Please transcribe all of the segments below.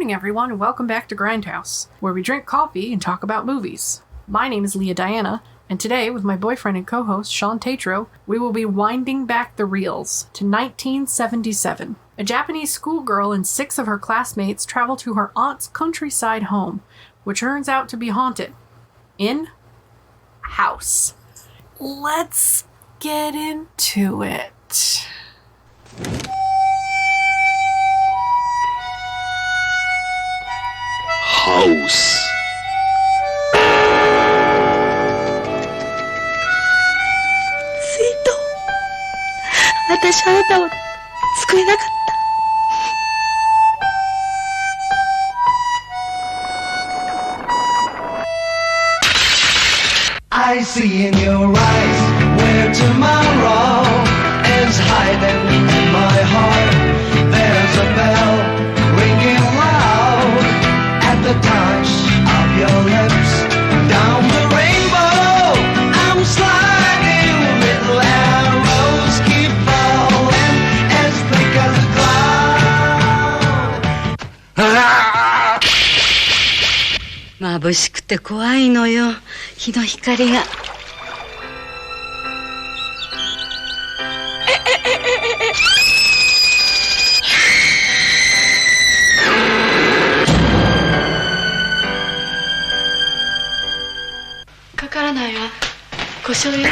morning, everyone, and welcome back to Grindhouse, where we drink coffee and talk about movies. My name is Leah Diana, and today, with my boyfriend and co-host, Shawn Tetrault, we will be winding back the reels to 1977. A Japanese schoolgirl and 6 of her classmates travel to her aunt's countryside home, which turns out to be haunted. In a house. Let's get into it. House. 私あなたを救えなかった。I see in your eyes where tomorrow is hiding in my heart. There's a bell ringing loud at the touch of your lips. Down the rainbow, I'm sliding. Little arrows keep falling as thick as a cloud. 眩しくて怖いのよ。日の光が。かからないわ。故障よ。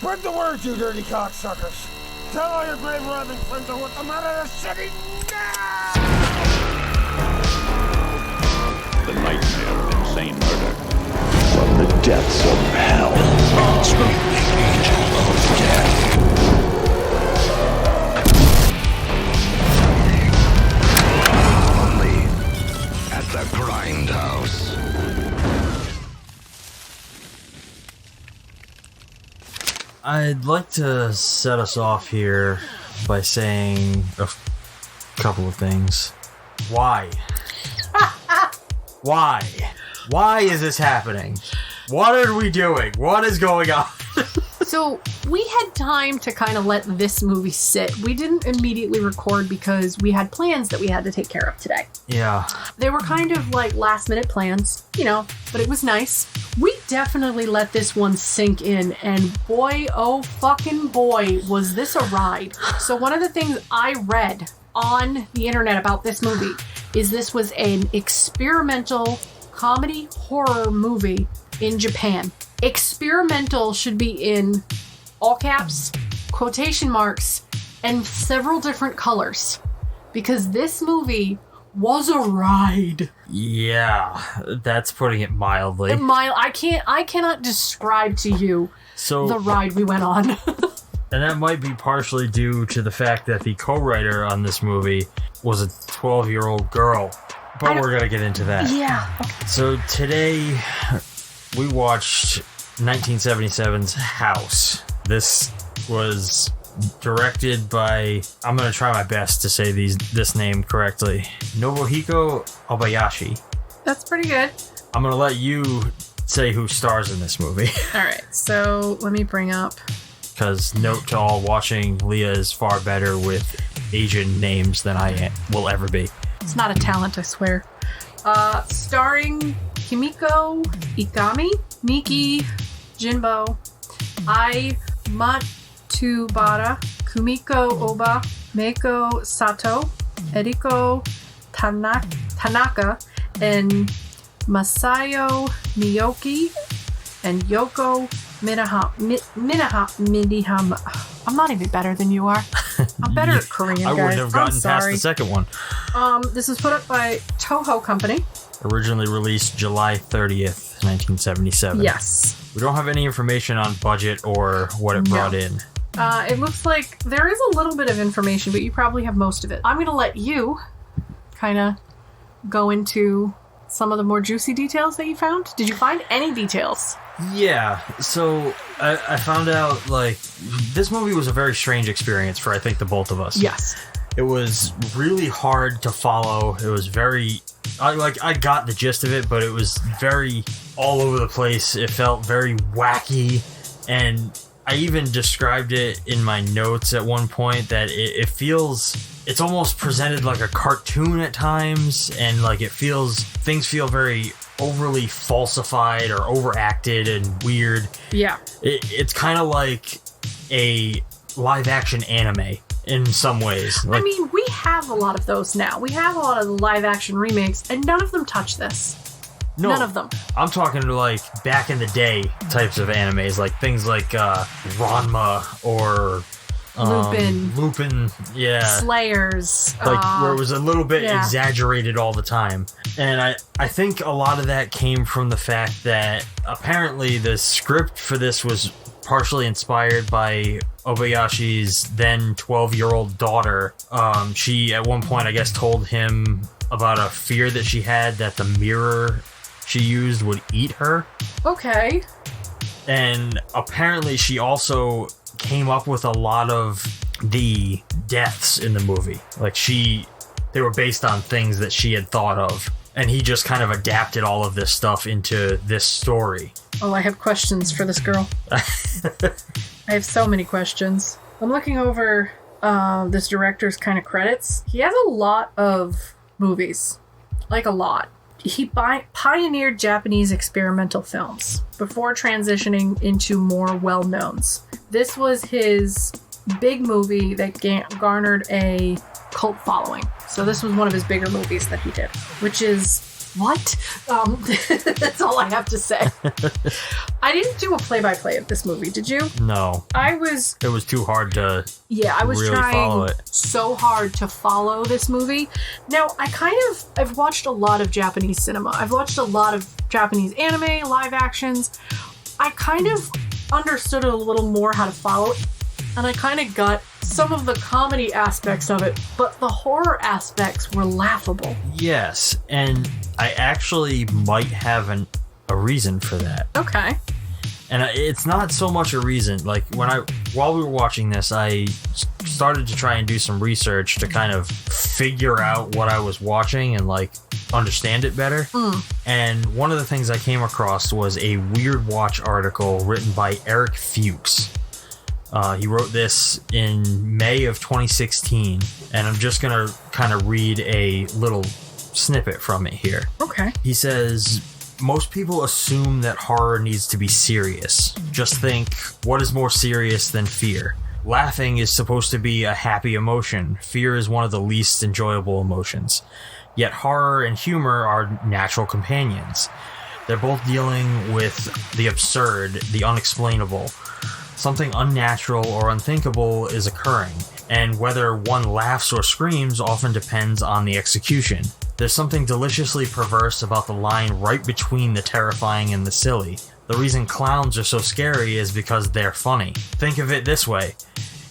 Spread the word, you dirty cocksuckers. Tell all your grave robbing friends to let them out of the city now! The nightmare of insane murder. From the depths of hell. From the angel of death. Only at the Grindhouse. I'd like to set us off here by saying a couple of things. Why? Why? Why is this happening? What are we doing? What is going on? So, we had time to kind of let this movie sit. We didn't immediately record because we had plans that we had to take care of today. Yeah. They were kind of like last-minute plans, but it was nice. We definitely let this one sink in, and boy, oh fucking boy, was this a ride. So one of the things I read on the internet about this movie is this was an experimental comedy horror movie in Japan. Experimental should be in all caps, quotation marks, and several different colors. Because this movie was a ride. Yeah, that's putting it mildly. I cannot describe to you the ride we went on. And that might be partially due to the fact that the co-writer on this movie was a 12-year-old girl. But we're going to get into that. Yeah. So today, we watched 1977's House. This was directed by, I'm going to try my best to say this name correctly, Nobuhiko Obayashi. That's pretty good. I'm going to let you say who stars in this movie. Alright, so let me bring up... Because note to all watching, Leah is far better with Asian names than I will ever be. It's not a talent, I swear. Starring Kimiko Ikami, Miki Jinbo, Ai Matsubara, Kumiko Oba, Meiko Sato, Eriko Tanaka, and Masayo Miyoki, and Yoko Minahama. I'm not even better than you are. I'm better at Korean, guys. I wouldn't have gotten past the second one. This is put up by Toho Company. Originally released July 30th, 1977. Yes. We don't have any information on budget or what it brought in. It looks like there is a little bit of information, but you probably have most of it. I'm going to let you kind of go into some of the more juicy details that you found. Did you find any details? Yeah, so I found out, like, this movie was a very strange experience for, I think, the both of us. Yes. It was really hard to follow. It was very... I got the gist of it, but it was very all over the place. It felt very wacky, and I even described it in my notes at one point that it feels... It's almost presented like a cartoon at times, and, like, things feel very overly falsified or overacted and weird. Yeah. It's kind of like a live-action anime in some ways. Like, I mean, we have a lot of those now. We have a lot of live-action remakes, and none of them touch this. no, None of them. I'm talking like back in the day types of animes, like things like Ranma or Lupin, yeah. Slayers. Like where it was a little bit yeah. exaggerated all the time. And I think a lot of that came from the fact that apparently the script for this was partially inspired by Obayashi's then 12-year-old daughter. She, at one point, I guess, told him about a fear that she had that the mirror she used would eat her. Okay. And apparently she also came up with a lot of the deaths in the movie. Like they were based on things that she had thought of. And he just kind of adapted all of this stuff into this story. Oh, I have questions for this girl. I have so many questions. I'm looking over this director's kind of credits. He has a lot of movies. Like a lot. He pioneered Japanese experimental films before transitioning into more well-knowns. This was his big movie that garnered a cult following. So this was one of his bigger movies that he did, which is what? That's all I have to say. I didn't do a play-by-play of this movie, did you? No. It was too hard to I was really trying so hard to follow this movie. Now, I've watched a lot of Japanese cinema. I've watched a lot of Japanese anime, live actions. I kind of understood a little more how to follow it, and I kind of got some of the comedy aspects of it, but the horror aspects were laughable. Yes, and I actually might have a reason for that. Okay. And it's not so much a reason. Like, while we were watching this, I started to try and do some research to kind of figure out what I was watching and, like, understand it better. And one of the things I came across was a Weird Watch article written by Eric Fuchs. He wrote this in May of 2016, and I'm just going to kind of read a little snippet from it here. Okay. He says, most people assume that horror needs to be serious. Just think, what is more serious than fear? Laughing is supposed to be a happy emotion. Fear is one of the least enjoyable emotions. Yet horror and humor are natural companions. They're both dealing with the absurd, the unexplainable. Something unnatural or unthinkable is occurring, and whether one laughs or screams often depends on the execution. There's something deliciously perverse about the line right between the terrifying and the silly. The reason clowns are so scary is because they're funny. Think of it this way.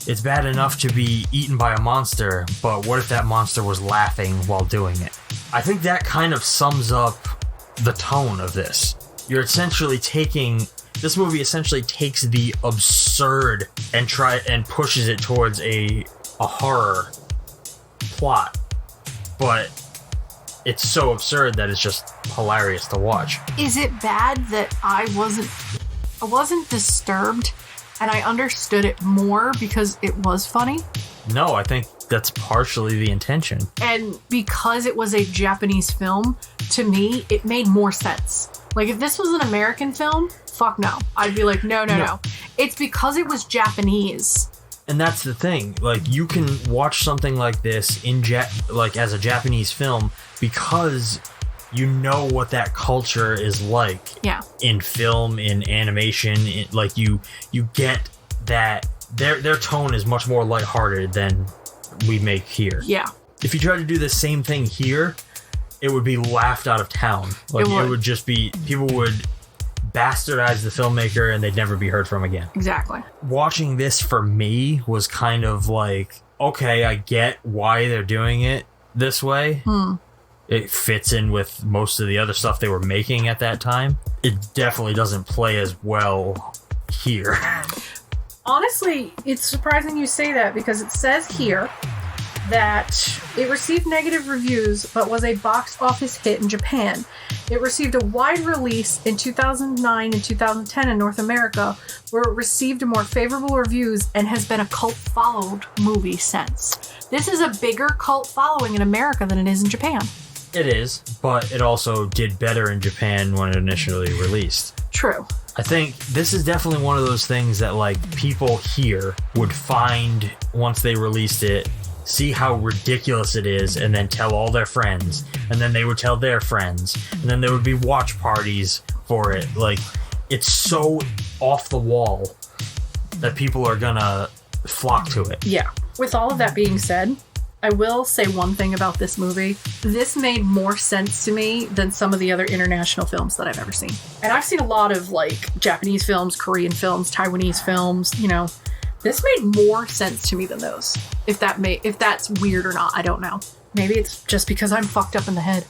It's bad enough to be eaten by a monster, but what if that monster was laughing while doing it? I think that kind of sums up the tone of this. This movie essentially takes the absurd and pushes it towards a horror plot, but it's so absurd that it's just hilarious to watch. Is it bad that I wasn't disturbed and I understood it more because it was funny? No, I think that's partially the intention. And because it was a Japanese film, to me, it made more sense. Like, if this was an American film, fuck no. I'd be like, no. It's because it was Japanese. And that's the thing. Like, you can watch something like this as a Japanese film because you know what that culture is like. Yeah. In film, in animation, you get that their tone is much more lighthearted than we make here. Yeah. If you try to do the same thing here, it would be laughed out of town. Like, it would just be, people would bastardize the filmmaker and they'd never be heard from again. Exactly. Watching this for me was kind of like, okay, I get why they're doing it this way. it fits in with most of the other stuff they were making at that time. It definitely doesn't play as well here. Honestly, it's surprising you say that because it says here that it received negative reviews but was a box office hit in Japan. It received a wide release in 2009 and 2010 in North America, where it received more favorable reviews and has been a cult-followed movie since. This is a bigger cult following in America than it is in Japan. It is, but it also did better in Japan when it initially released. True. I think this is definitely one of those things that like people here would find once they released it, see how ridiculous it is, and then tell all their friends, and then they would tell their friends, and then there would be watch parties for it. Like, it's so off the wall that people are gonna flock to it. Yeah. With all of that being said, I will say one thing about this movie. This made more sense to me than some of the other international films that I've ever seen. And I've seen a lot of like Japanese films, Korean films, Taiwanese films, you know. This made more sense to me than those. If that's weird or not, I don't know. Maybe it's just because I'm fucked up in the head.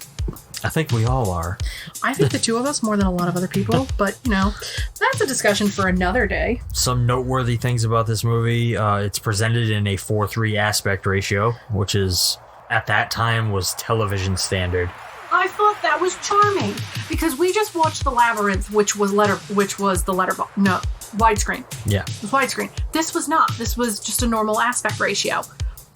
I think we all are. I think the two of us more than a lot of other people, but you know, that's a discussion for another day. Some noteworthy things about this movie, it's presented in a 4:3 aspect ratio, which is, at that time, was television standard. I thought that was charming because we just watched The Labyrinth, which was widescreen. Yeah. It was widescreen. This was not. This was just a normal aspect ratio.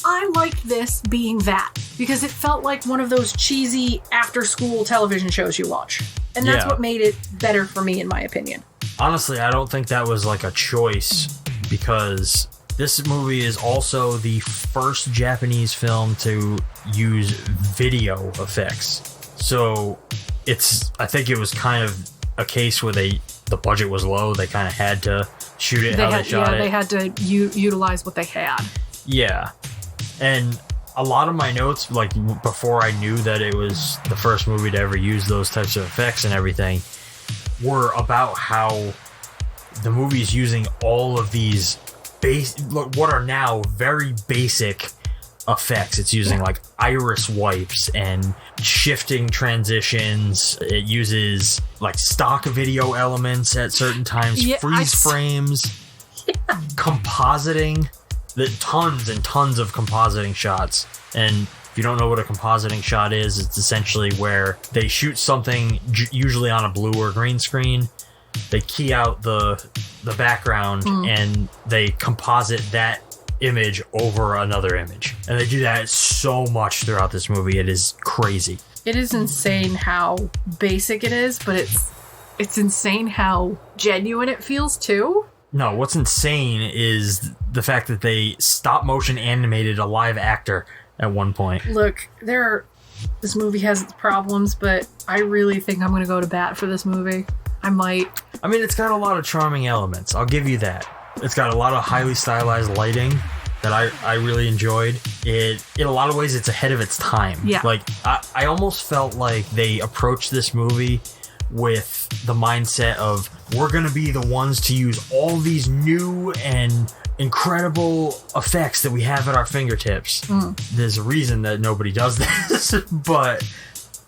I liked this being that because it felt like one of those cheesy after-school television shows you watch. And that's what made it better for me, in my opinion. Honestly, I don't think that was like a choice because this movie is also the first Japanese film to use video effects. So I think it was kind of a case where the budget was low. They kind of had to shoot it how they shot it. They had to utilize what they had. Yeah. And a lot of my notes, like before I knew that it was the first movie to ever use those types of effects and everything, were about how the movie's using all of these what are now very basic effects. It's using like iris wipes and shifting transitions. It uses like stock video elements at certain times, freeze frames, compositing. Tons and tons of compositing shots. And if you don't know what a compositing shot is, it's essentially where they shoot something usually on a blue or green screen. They key out the background and they composite that image over another image. And they do that so much throughout this movie. It is crazy. It is insane how basic it is, but it's insane how genuine it feels too. No, what's insane is the fact that they stop motion animated a live actor at one point. Look, this movie has its problems, but I really think I'm going to go to bat for this movie. I might. I mean, it's got a lot of charming elements. I'll give you that. It's got a lot of highly stylized lighting that I really enjoyed. In a lot of ways, it's ahead of its time. Yeah. Like, I almost felt like they approached this movie with the mindset of, we're going to be the ones to use all these new and incredible effects that we have at our fingertips. There's a reason that nobody does this, but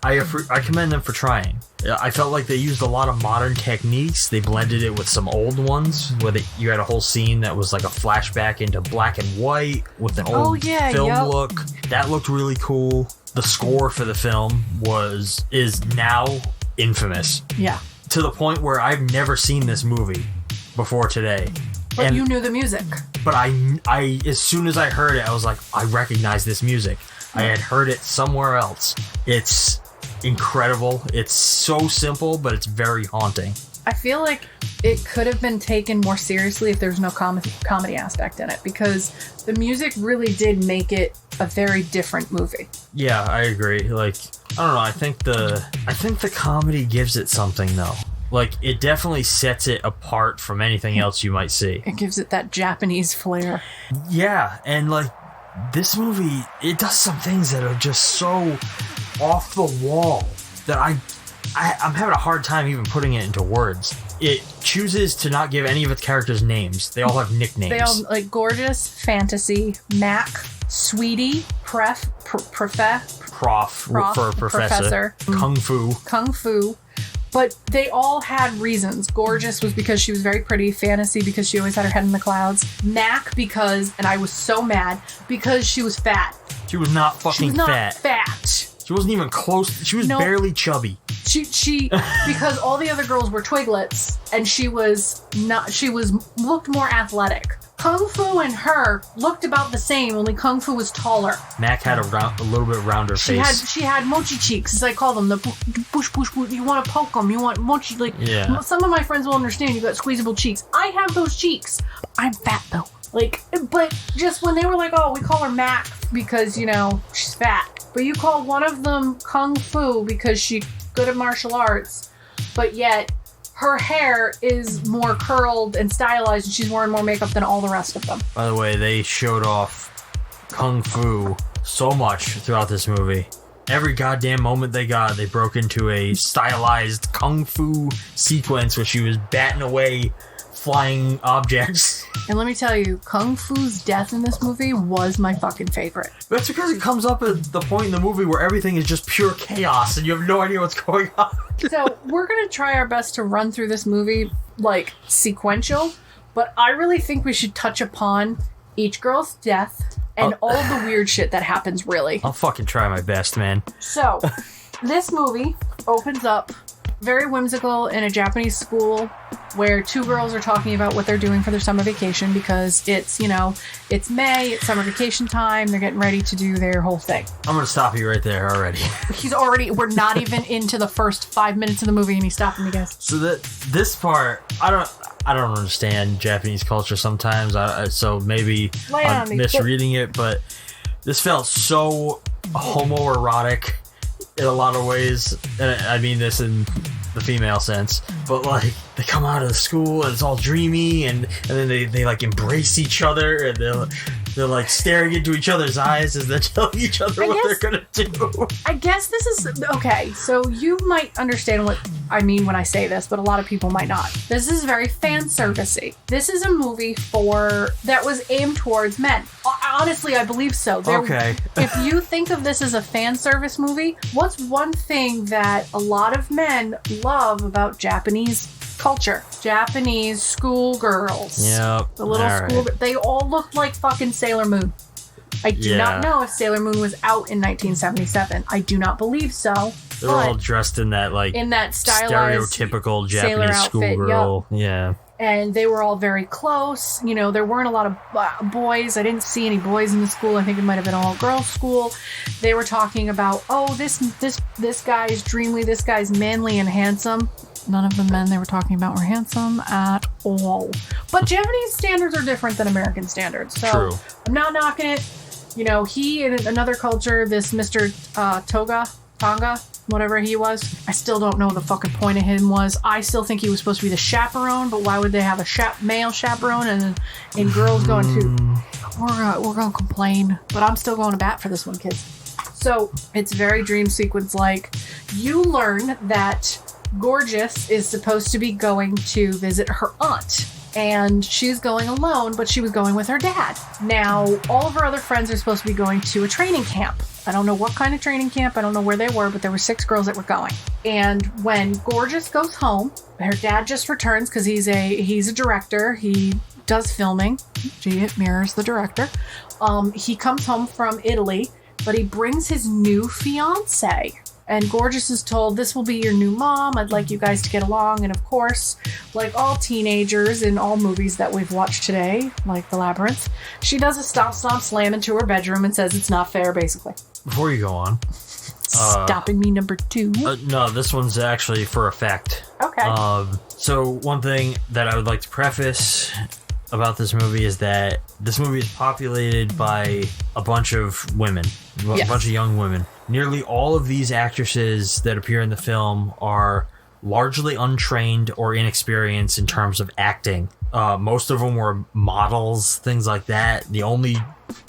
I commend them for trying. I felt like they used a lot of modern techniques. They blended it with some old ones, where you had a whole scene that was like a flashback into black and white with an old film look. That looked really cool. The score for the film is now infamous. Yeah. To the point where I've never seen this movie before today. But you knew the music. But I as soon as I heard it, I was like, I recognize this music. I had heard it somewhere else. It's incredible. It's so simple, but it's very haunting. I feel like it could have been taken more seriously if there's no comedy aspect in it, because the music really did make it a very different movie. Yeah, I agree. Like, I don't know. I think the comedy gives it something though. Like, it definitely sets it apart from anything else you might see. It gives it that Japanese flair. Yeah, and like this movie, it does some things that are just so off the wall that I'm having a hard time even putting it into words. It chooses to not give any of its characters names. They all have nicknames. They all like Gorgeous, Fantasy, Mac, Sweetie, Prof for professor. Kung Fu. But they all had reasons. Gorgeous was because she was very pretty. Fantasy because she always had her head in the clouds. Mac because, and I was so mad, because she was fat. She was not fucking fat. She wasn't even close. She was barely chubby. She because all the other girls were twiglets and she looked more athletic. Kung Fu and her looked about the same, only Kung Fu was taller. Mac had a little bit rounder face. She had mochi cheeks, as I call them. The push. You want to poke them. You want mochi. Some of my friends will understand. You got squeezable cheeks. I have those cheeks. I'm fat though. But just when they were like, oh, we call her Mac because she's fat. But you call one of them Kung Fu because she's good at martial arts. But yet her hair is more curled and stylized, and she's wearing more makeup than all the rest of them. By the way, they showed off Kung Fu so much throughout this movie. Every goddamn moment they broke into a stylized Kung Fu sequence where she was batting away flying objects. And let me tell you, Kung Fu's death in this movie was my fucking favorite. That's because it comes up at the point in the movie where everything is just pure chaos and you have no idea what's going on. So we're going to try our best to run through this movie sequential, but I really think we should touch upon each girl's death and all the weird shit that happens, really. I'll fucking try my best, man. So, this movie opens up very whimsical in a Japanese school where two girls are talking about what they're doing for their summer vacation because it's May, it's summer vacation time, they're getting ready to do their whole thing. I'm going to stop you right there already. We're not even into the first 5 minutes of the movie and he's stopping me, guys. So this part, I don't understand Japanese culture sometimes, so maybe I'm misreading it, but this felt so homoerotic in a lot of ways, and I mean this in the female sense, but they come out of the school and it's all dreamy, and then they embrace each other, and they're staring into each other's eyes as they're telling each other what they're gonna do. I guess this is okay. So you might understand what I mean when I say this, but a lot of people might not. This is very fan servicey. This is a movie that was aimed towards men. Honestly, I believe so. Okay. If you think of this as a fan service movie, what's one thing that a lot of men love about Japanese culture? Japanese schoolgirls. Yep. The little school. Right. They all looked like fucking Sailor Moon. I do not know if Sailor Moon was out in 1977. I do not believe so. They're all dressed in that stylized stereotypical Japanese schoolgirl. Yep. Yeah. And they were all very close. There weren't a lot of boys. I didn't see any boys in the school. I think it might have been an all-girls school. They were talking about, this guy is dreamy, this guy's manly and handsome. None of the men they were talking about were handsome at all. But Japanese standards are different than American standards. So true. I'm not knocking it. He in another culture, this Mr. Tonga, whatever he was, I still don't know what the fucking point of him was. I still think he was supposed to be the chaperone, but why would they have a male chaperone and girls going to... We're going to complain, but I'm still going to bat for this one, kids. So it's very dream sequence-like. You learn that Gorgeous is supposed to be going to visit her aunt. And she's going alone, but she was going with her dad. Now, all of her other friends are supposed to be going to a training camp. I don't know what kind of training camp. I don't know where they were, but there were 6 girls that were going. And when Gorgeous goes home, her dad just returns because he's a director. He does filming. Gee, it mirrors the director. He comes home from Italy, but he brings his new fiance. And Gorgeous is told, this will be your new mom. I'd like you guys to get along. And of course, like all teenagers in all movies that we've watched today, like The Labyrinth, she does a stomp slam into her bedroom and says it's not fair, basically. Before you go on. Stopping me, number 2. No, this one's actually for effect. Okay. So one thing that I would like to preface about this movie is that this movie is populated by a bunch of women, a bunch of young women. Nearly all of these actresses that appear in the film are largely untrained or inexperienced in terms of acting. Most of them were models, things like that. The only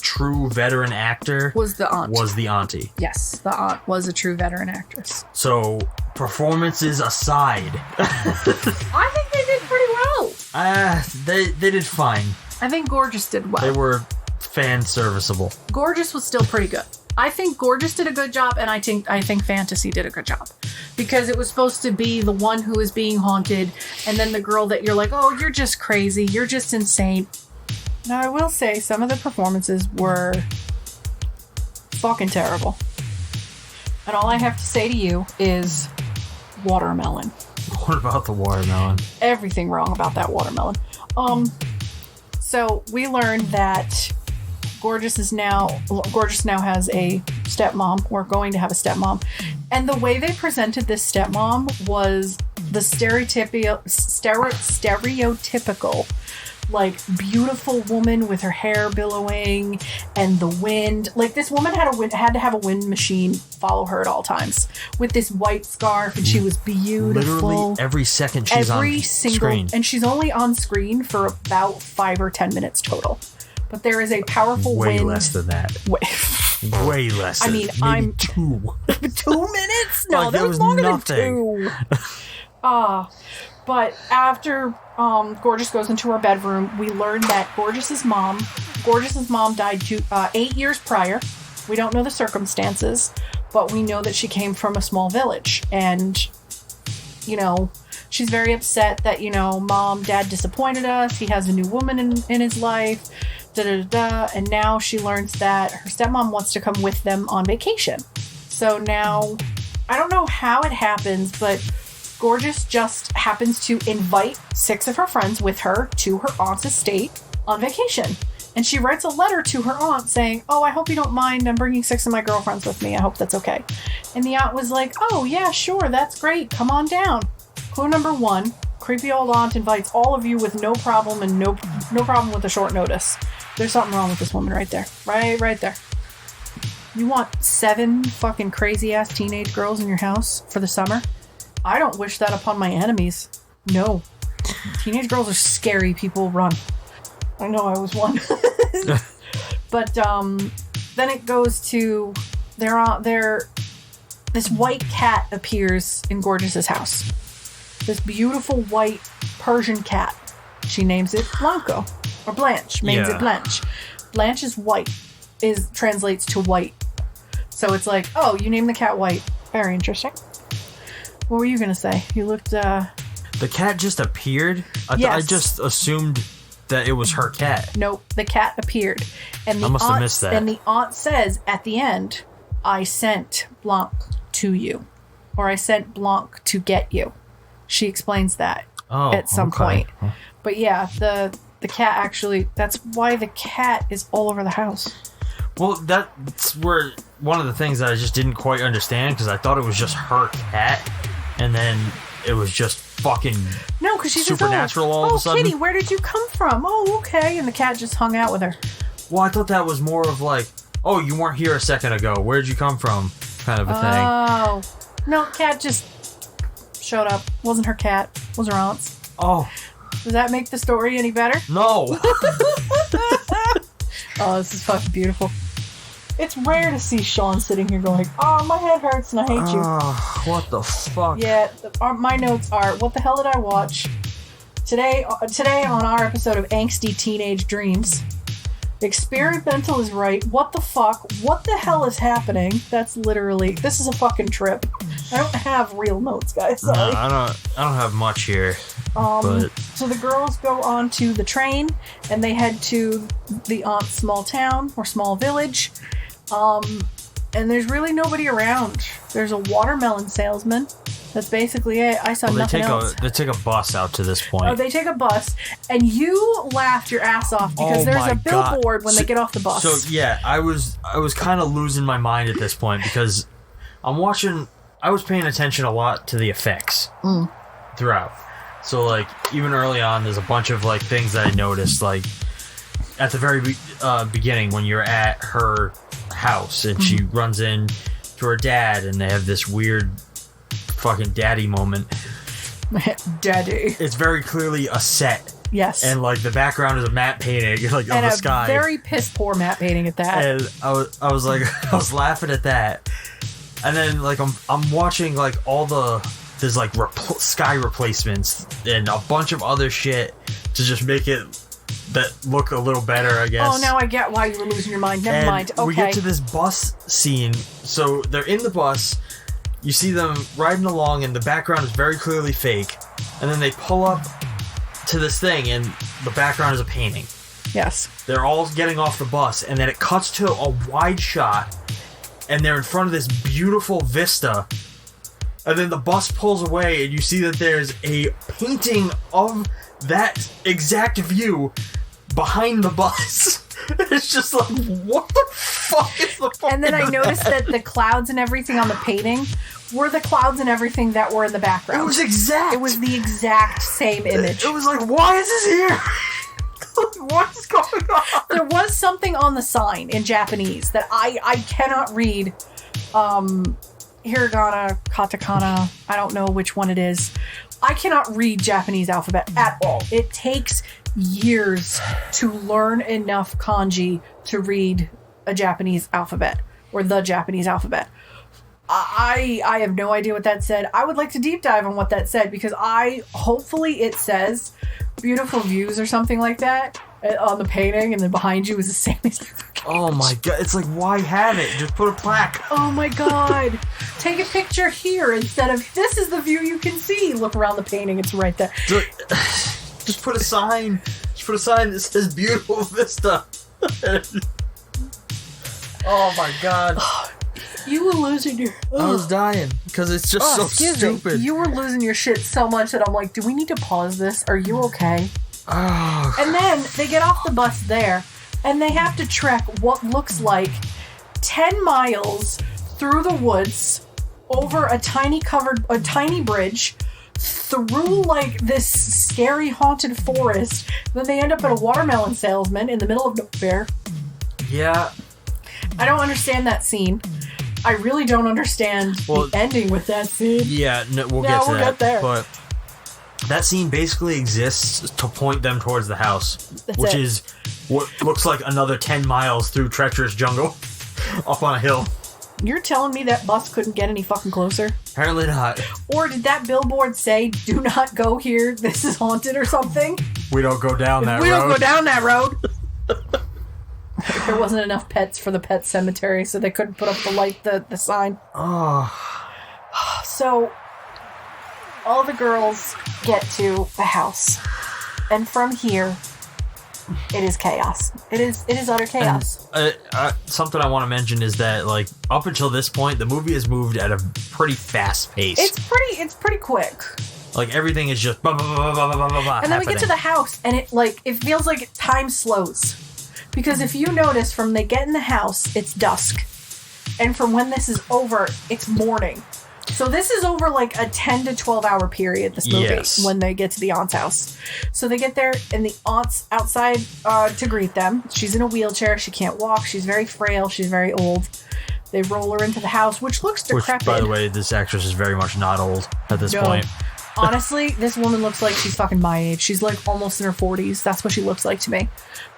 true veteran actor was the aunt. Was the auntie. Yes, the aunt was a true veteran actress. So, performances aside, I think they did pretty well. They did fine. I think Gorgeous did well. They were fan serviceable. Gorgeous was still pretty good. I think Gorgeous did a good job, and I think Fantasy did a good job. Because it was supposed to be the one who is being haunted, and then the girl that you're like, oh, you're just crazy, you're just insane. Now, I will say, some of the performances were fucking terrible. And all I have to say to you is watermelon. What about the watermelon? Everything wrong about that watermelon. So we learned that Gorgeous now has a stepmom, or going to have a stepmom. And the way they presented this stepmom was the stereotypical, like, beautiful woman with her hair billowing and the wind. Like, this woman had to have a wind machine follow her at all times with this white scarf, and she was beautiful. Literally every second she's on screen. And she's only on screen for about 5 or 10 minutes total. But there is a powerful wind. Way less than that. Way less. I mean, maybe 2. 2 minutes? No, Like, that was longer nothing. than 2. But after Gorgeous goes into her bedroom, we learn that Gorgeous's mom died 8 years prior. We don't know the circumstances, but we know that she came from a small village. And, you know, she's very upset that, you know, dad disappointed us. He has a new woman in his life. And now she learns that her stepmom wants to come with them on vacation. So now, I don't know how it happens, but Gorgeous just happens to invite 6 of her friends with her to her aunt's estate on vacation. And she writes a letter to her aunt saying, oh, I hope you don't mind. I'm bringing 6 of my girlfriends with me. I hope that's okay. And the aunt was like, oh, yeah, sure. That's great. Come on down. Clue number 1, creepy old aunt invites all of you with no problem, and no problem with a short notice. There's something wrong with this woman right there. Right there. You want 7 fucking crazy ass teenage girls in your house for the summer? I don't wish that upon my enemies. No. Teenage girls are scary. People run. I know I was one. But then it goes to this white cat appears in Gorgeous's house. This beautiful white Persian cat. She names it Blanco. Or Blanche. Names it Blanche. Blanche is white. Translates to white. So it's like, oh, you named the cat white. Very interesting. What were you going to say? You looked, The cat just appeared? Yes. I just assumed that it was her cat. Nope, the cat appeared. And I must have missed that. And the aunt says at the end, I sent Blanc to you. Or I sent Blanc to get you. She explains that at some point. But yeah, the cat actually, that's why the cat is all over the house. Well, that's where one of the things that I just didn't quite understand, because I thought it was just her cat, and then it was just fucking because she's supernatural all of a sudden. Kitty, where did you come from? Oh, okay. And the cat just hung out with her. Well, I thought that was more of like, oh, you weren't here a second ago. Where'd you come from? Kind of a thing. Oh. No, cat just showed up. Wasn't her cat. Was her aunt's. Oh. Does that make the story any better? No. Oh, this is fucking beautiful. It's rare to see Shawn sitting here going, oh, my head hurts and I hate you. What the fuck? Yeah, my notes are, what the hell did I watch? Today on our episode of Angsty Teenage Dreams, experimental is right. What the fuck? What the hell is happening? That's literally, this is a fucking trip. I don't have real notes, guys. Sorry. No, I don't have much here. But so the girls go on to the train and they head to the aunt's small town or small village. And there's really nobody around. There's a watermelon salesman. That's basically it. I saw nothing else. They take a bus out to this point. Oh, they take a bus, and you lauged your ass off because there's a billboard when they get off the bus. So yeah, I was kind of losing my mind at this point because I was paying attention a lot to the effects throughout. So like even early on, there's a bunch of like things that I noticed, like at the very beginning when you're at her house and she runs in to her dad and they have this weird fucking daddy moment. Daddy. It's very clearly a set. Yes. And like the background is a matte painting like of the sky. And a very piss poor matte painting at that. And I was like I was laughing at that. And then like I'm watching like there's like sky replacements and a bunch of other shit to just make it that look a little better, I guess. Oh, now I get why you were losing your mind. Never mind. Okay. We get to this bus scene. So they're in the bus. You see them riding along, and the background is very clearly fake. And then they pull up to this thing, and the background is a painting. Yes. They're all getting off the bus, and then it cuts to a wide shot, and they're in front of this beautiful vista. And then the bus pulls away, and you see that there's a painting of that exact view behind the bus. It's just like, what the fuck is the fuck? And then I noticed that the clouds and everything on the painting were the clouds and everything that were in the background. It was exact. It was the exact same image. It was like, why is this here? What is going on? There was something on the sign in Japanese that I cannot read. Hiragana, katakana, I don't know which one it is. I cannot read Japanese alphabet at all. It takes years to learn enough kanji to read a Japanese alphabet, or the Japanese alphabet. I have no idea what that said. I would like to deep dive on what that said, because hopefully it says beautiful views or something like that on the painting, and then behind you is the same exact. Oh my god, it's like, why have it? Just put a plaque. Oh my god. Take a picture here instead of, this is the view you can see. Look around the painting, it's right there. Just put a sign. Just put a sign that says beautiful vista. Oh my god. You were losing your... I was dying because it's just so stupid. You were losing your shit so much that I'm like, do we need to pause this? Are you okay? Oh. And then they get off the bus there, and they have to trek what looks like 10 miles through the woods, over a tiny bridge, through like this scary haunted forest. Then they end up at a watermelon salesman in the middle of nowhere. Yeah. I don't understand that scene. I really don't understand the ending with that scene. Yeah, we'll get there. But that scene basically exists to point them towards the house, which is what looks like another 10 miles through treacherous jungle up on a hill. You're telling me that bus couldn't get any fucking closer? Apparently not. Or did that billboard say, do not go here, this is haunted or something? We don't go down that road. We don't go down that road. There wasn't enough pets for the pet cemetery, so they couldn't put up the sign. Oh. So, all the girls get to the house. And from here, it is chaos. It is utter chaos. And, something I want to mention is that, like, up until this point, the movie has moved at a pretty fast pace. It's pretty quick. Like, everything is just blah, blah, blah, blah, blah, blah, blah, and then we get to the house, and it feels like time slows. Because if you notice, from they get in the house, it's dusk. And from when this is over, it's morning. So this is over like a 10 to 12 hour period, this movie, when they get to the aunt's house. So they get there, and the aunt's outside to greet them. She's in a wheelchair. She can't walk. She's very frail. She's very old. They roll her into the house, which looks decrepit. Which, by the way, this actress is very much not old at this point. Honestly, this woman looks like she's fucking my age. She's like almost in her 40s. That's what she looks like to me.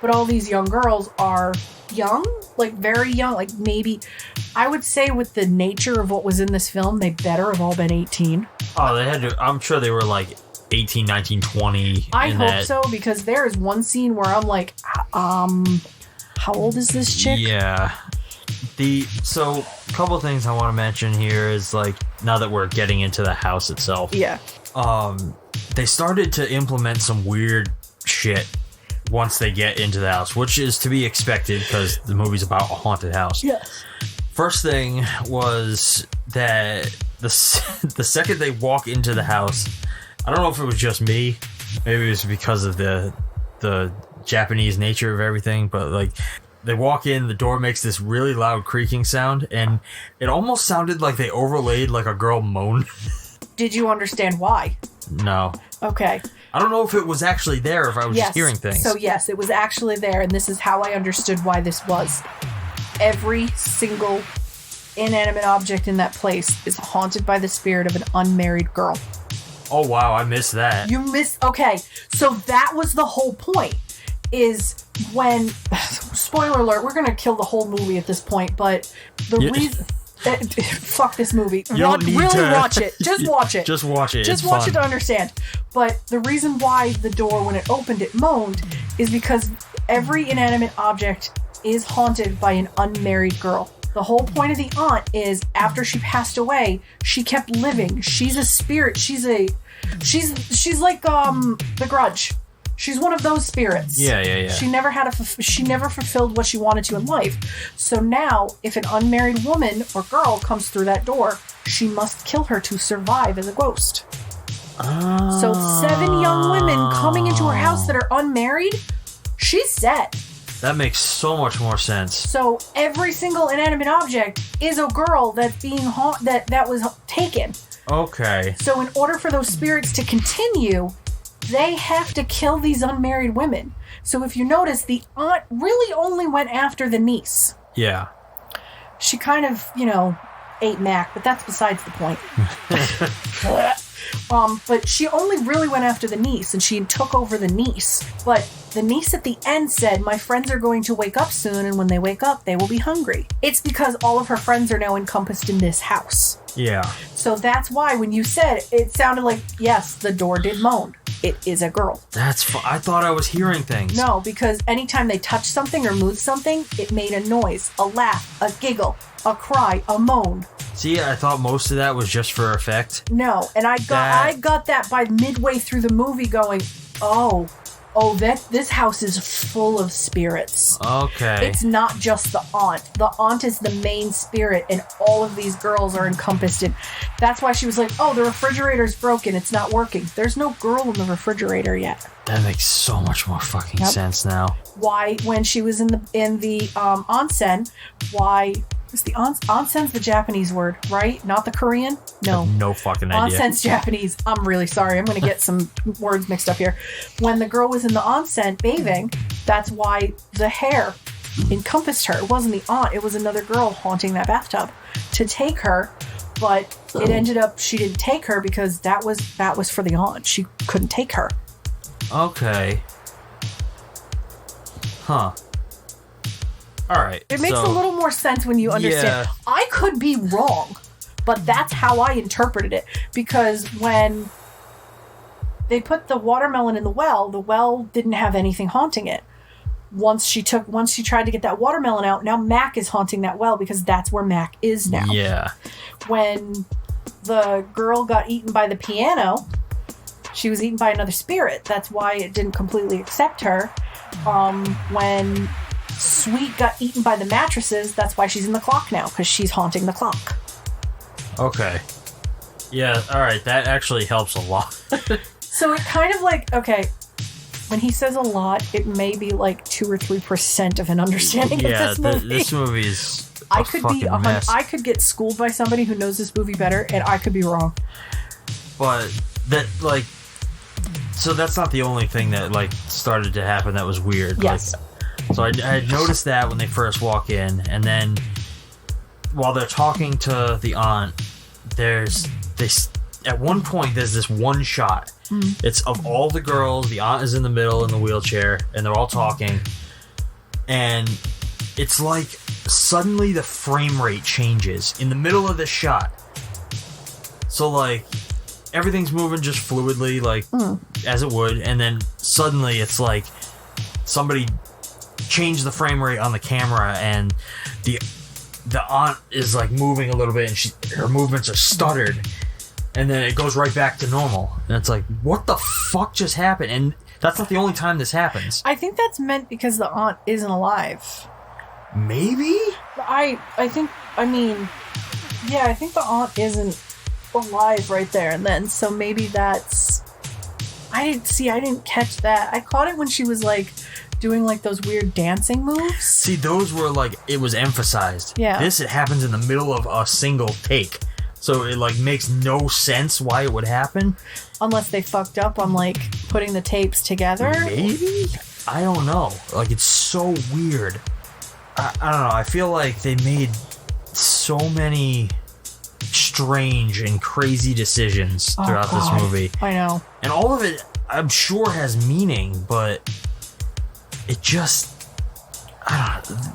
But all these young girls are young, like very young, like maybe, I would say with the nature of what was in this film, they better have all been 18. Oh, they had to, I'm sure they were like 18, 19, 20. I hope so, because there is one scene where I'm like, how old is this chick? Yeah. So, a couple of things I want to mention here is, like, now that we're getting into the house itself. Yeah. They started to implement some weird shit once they get into the house, which is to be expected because the movie's about a haunted house. Yes. First thing was that the second they walk into the house, I don't know if it was just me, maybe it was because of the Japanese nature of everything, but like they walk in, the door makes this really loud creaking sound, and it almost sounded like they overlaid like a girl moan. Did you understand why? No. Okay. I don't know if it was actually there, if I was just hearing things. So yes, it was actually there, and this is how I understood why this was. Every single inanimate object in that place is haunted by the spirit of an unmarried girl. Oh wow, I missed that. Okay, so that was the whole point, is when, spoiler alert, we're gonna kill the whole movie at this point, but the reason... fuck this movie. Watch it. Just watch it. Just watch it. Just watch it to understand. But the reason why the door, when it opened, it moaned, is because every inanimate object is haunted by an unmarried girl. The whole point of the aunt is after she passed away, she kept living. She's a spirit. She's like the Grudge. She's one of those spirits. Yeah. She never she never fulfilled what she wanted to in life. So now, if an unmarried woman or girl comes through that door, she must kill her to survive as a ghost. So 7 young women coming into her house that are unmarried, she's set. That makes so much more sense. So every single inanimate object is a girl that's being that was taken. Okay. So in order for those spirits to continue, they have to kill these unmarried women. So if you notice, the aunt really only went after the niece. Yeah. She kind of, ate Mac, but that's besides the point. But she only really went after the niece, and she took over the niece. But the niece at the end said, my friends are going to wake up soon, and when they wake up, they will be hungry. It's because all of her friends are now encompassed in this house. Yeah. So that's why when you said, it sounded like, yes, the door did moan. It is a girl. I thought I was hearing things. No, because anytime they touched something or moved something, it made a noise, a laugh, a giggle, a cry, a moan. See, I thought most of that was just for effect. No, and I got that by midway through the movie going, this house is full of spirits. Okay. It's not just the aunt. The aunt is the main spirit, and all of these girls are encompassed in. That's why she was like, the refrigerator's broken. It's not working. There's no girl in the refrigerator yet. That makes so much more fucking sense now. Why, when she was in the onsen, why... The onsen's the Japanese word, right? Not the Korean? No. No fucking idea. Onsen's Japanese. I'm really sorry. I'm going to get some words mixed up here. When the girl was in the onsen bathing, that's why the hair encompassed her. It wasn't the aunt. It was another girl haunting that bathtub to take her. But it ended up she didn't take her because that was for the aunt. She couldn't take her. Okay. Huh. All right. It makes a little more sense when you understand. Yeah. I could be wrong, but that's how I interpreted it. Because when they put the watermelon in the well didn't have anything haunting it. Once she tried to get that watermelon out, now Mac is haunting that well because that's where Mac is now. Yeah. When the girl got eaten by the piano, she was eaten by another spirit. That's why it didn't completely accept her. When Sweet got eaten by the mattresses, that's why she's in the clock now, because she's haunting the clock. Okay. Yeah, alright, that actually helps a lot. So it kind of like, okay, when he says a lot, it may be like 2 or 3% of an understanding of this movie. This movie is I could be mess. I could get schooled by somebody who knows this movie better, and I could be wrong. But that, like, so that's not the only thing that, like, started to happen that was weird. Yes. Like, so I had noticed that when they first walk in, and then while they're talking to the aunt, at one point there's this one shot. It's of all the girls. The aunt is in the middle in the wheelchair, and they're all talking, and it's like suddenly the frame rate changes in the middle of the shot. So like everything's moving just fluidly, like as it would, and then suddenly it's like somebody changed the frame rate on the camera, and the aunt is like moving a little bit, and her movements are stuttered, and then it goes right back to normal, and it's like, what the fuck just happened? And that's not the only time this happens. I think that's meant because the aunt isn't alive. Maybe? I think the aunt isn't alive right there and then, so maybe that's... I didn't catch that. I caught it when she was like doing like those weird dancing moves. See, those were like, it was emphasized. Yeah. It happens in the middle of a single take. So it like makes no sense why it would happen. Unless they fucked up on like putting the tapes together. Maybe? I don't know. Like, it's so weird. I don't know. I feel like they made so many strange and crazy decisions throughout this movie. I know. And all of it, I'm sure, has meaning, but it just... I don't know.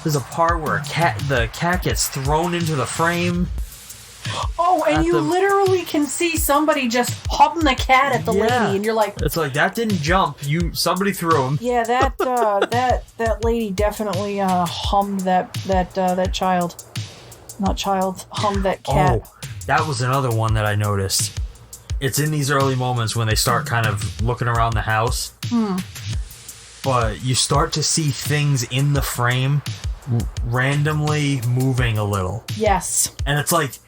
There's a part where the cat gets thrown into the frame. Oh, and you literally can see somebody just hopping the cat at the lady, and you're like, it's like that didn't jump. Somebody threw him. Yeah, that lady definitely hummed that child. Not child, hummed that cat. Oh, that was another one that I noticed. It's in these early moments when they start kind of looking around the house. But you start to see things in the frame randomly moving a little. Yes. And it's like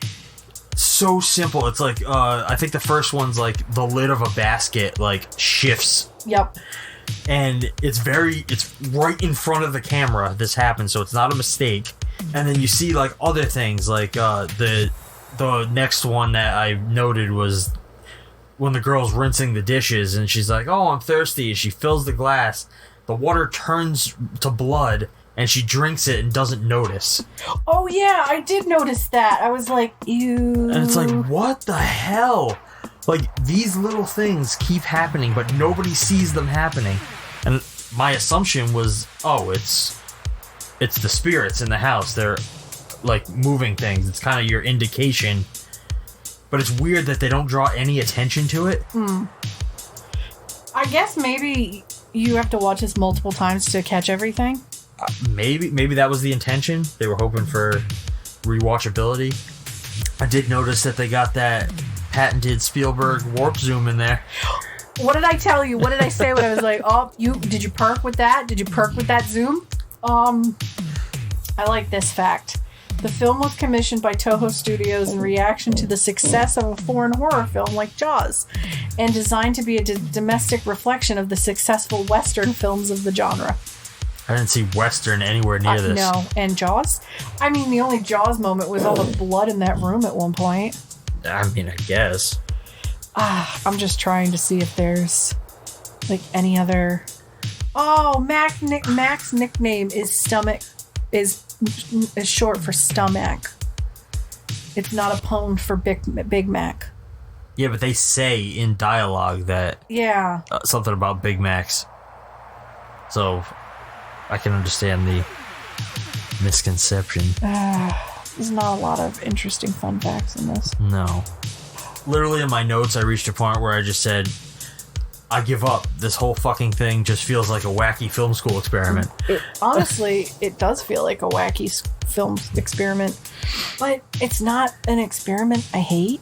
so simple. It's like I think the first one's like the lid of a basket like shifts. Yep. And it's right in front of the camera this happens, so it's not a mistake. And then you see like other things like the next one that I noted was when the girl's rinsing the dishes and she's like, "Oh, I'm thirsty." She fills the glass. The water turns to blood and she drinks it and doesn't notice. Oh yeah, I did notice that. I was like, ew. And it's like, what the hell? Like, these little things keep happening, but nobody sees them happening. And my assumption was, oh, it's the spirits in the house. They're, like, moving things. It's kind of your indication. But it's weird that they don't draw any attention to it. I guess maybe you have to watch this multiple times to catch everything. Maybe that was the intention. They were hoping for rewatchability. I did notice that they got that patented Spielberg warp zoom in there. What did I tell you? What did I say when I was like, "Oh, did you perk with that? Did you perk with that zoom?" I like this fact. The film was commissioned by Toho Studios in reaction to the success of a foreign horror film like Jaws, and designed to be a domestic reflection of the successful Western films of the genre. I didn't see Western anywhere near this. No, and Jaws? I mean, the only Jaws moment was all the blood in that room at one point. I mean, I guess. I'm just trying to see if there's, like, any other... Oh, Mac's nickname is Stomach... is short for stomach. It's not a pun for Big Mac. Yeah, but they say in dialogue that... Yeah. Something about Big Macs. So... I can understand the misconception. There's not a lot of interesting fun facts in this. No. Literally in my notes, I reached a point where I just said, I give up. This whole fucking thing just feels like a wacky film school experiment. Honestly, it does feel like a wacky film experiment. But it's not an experiment I hate.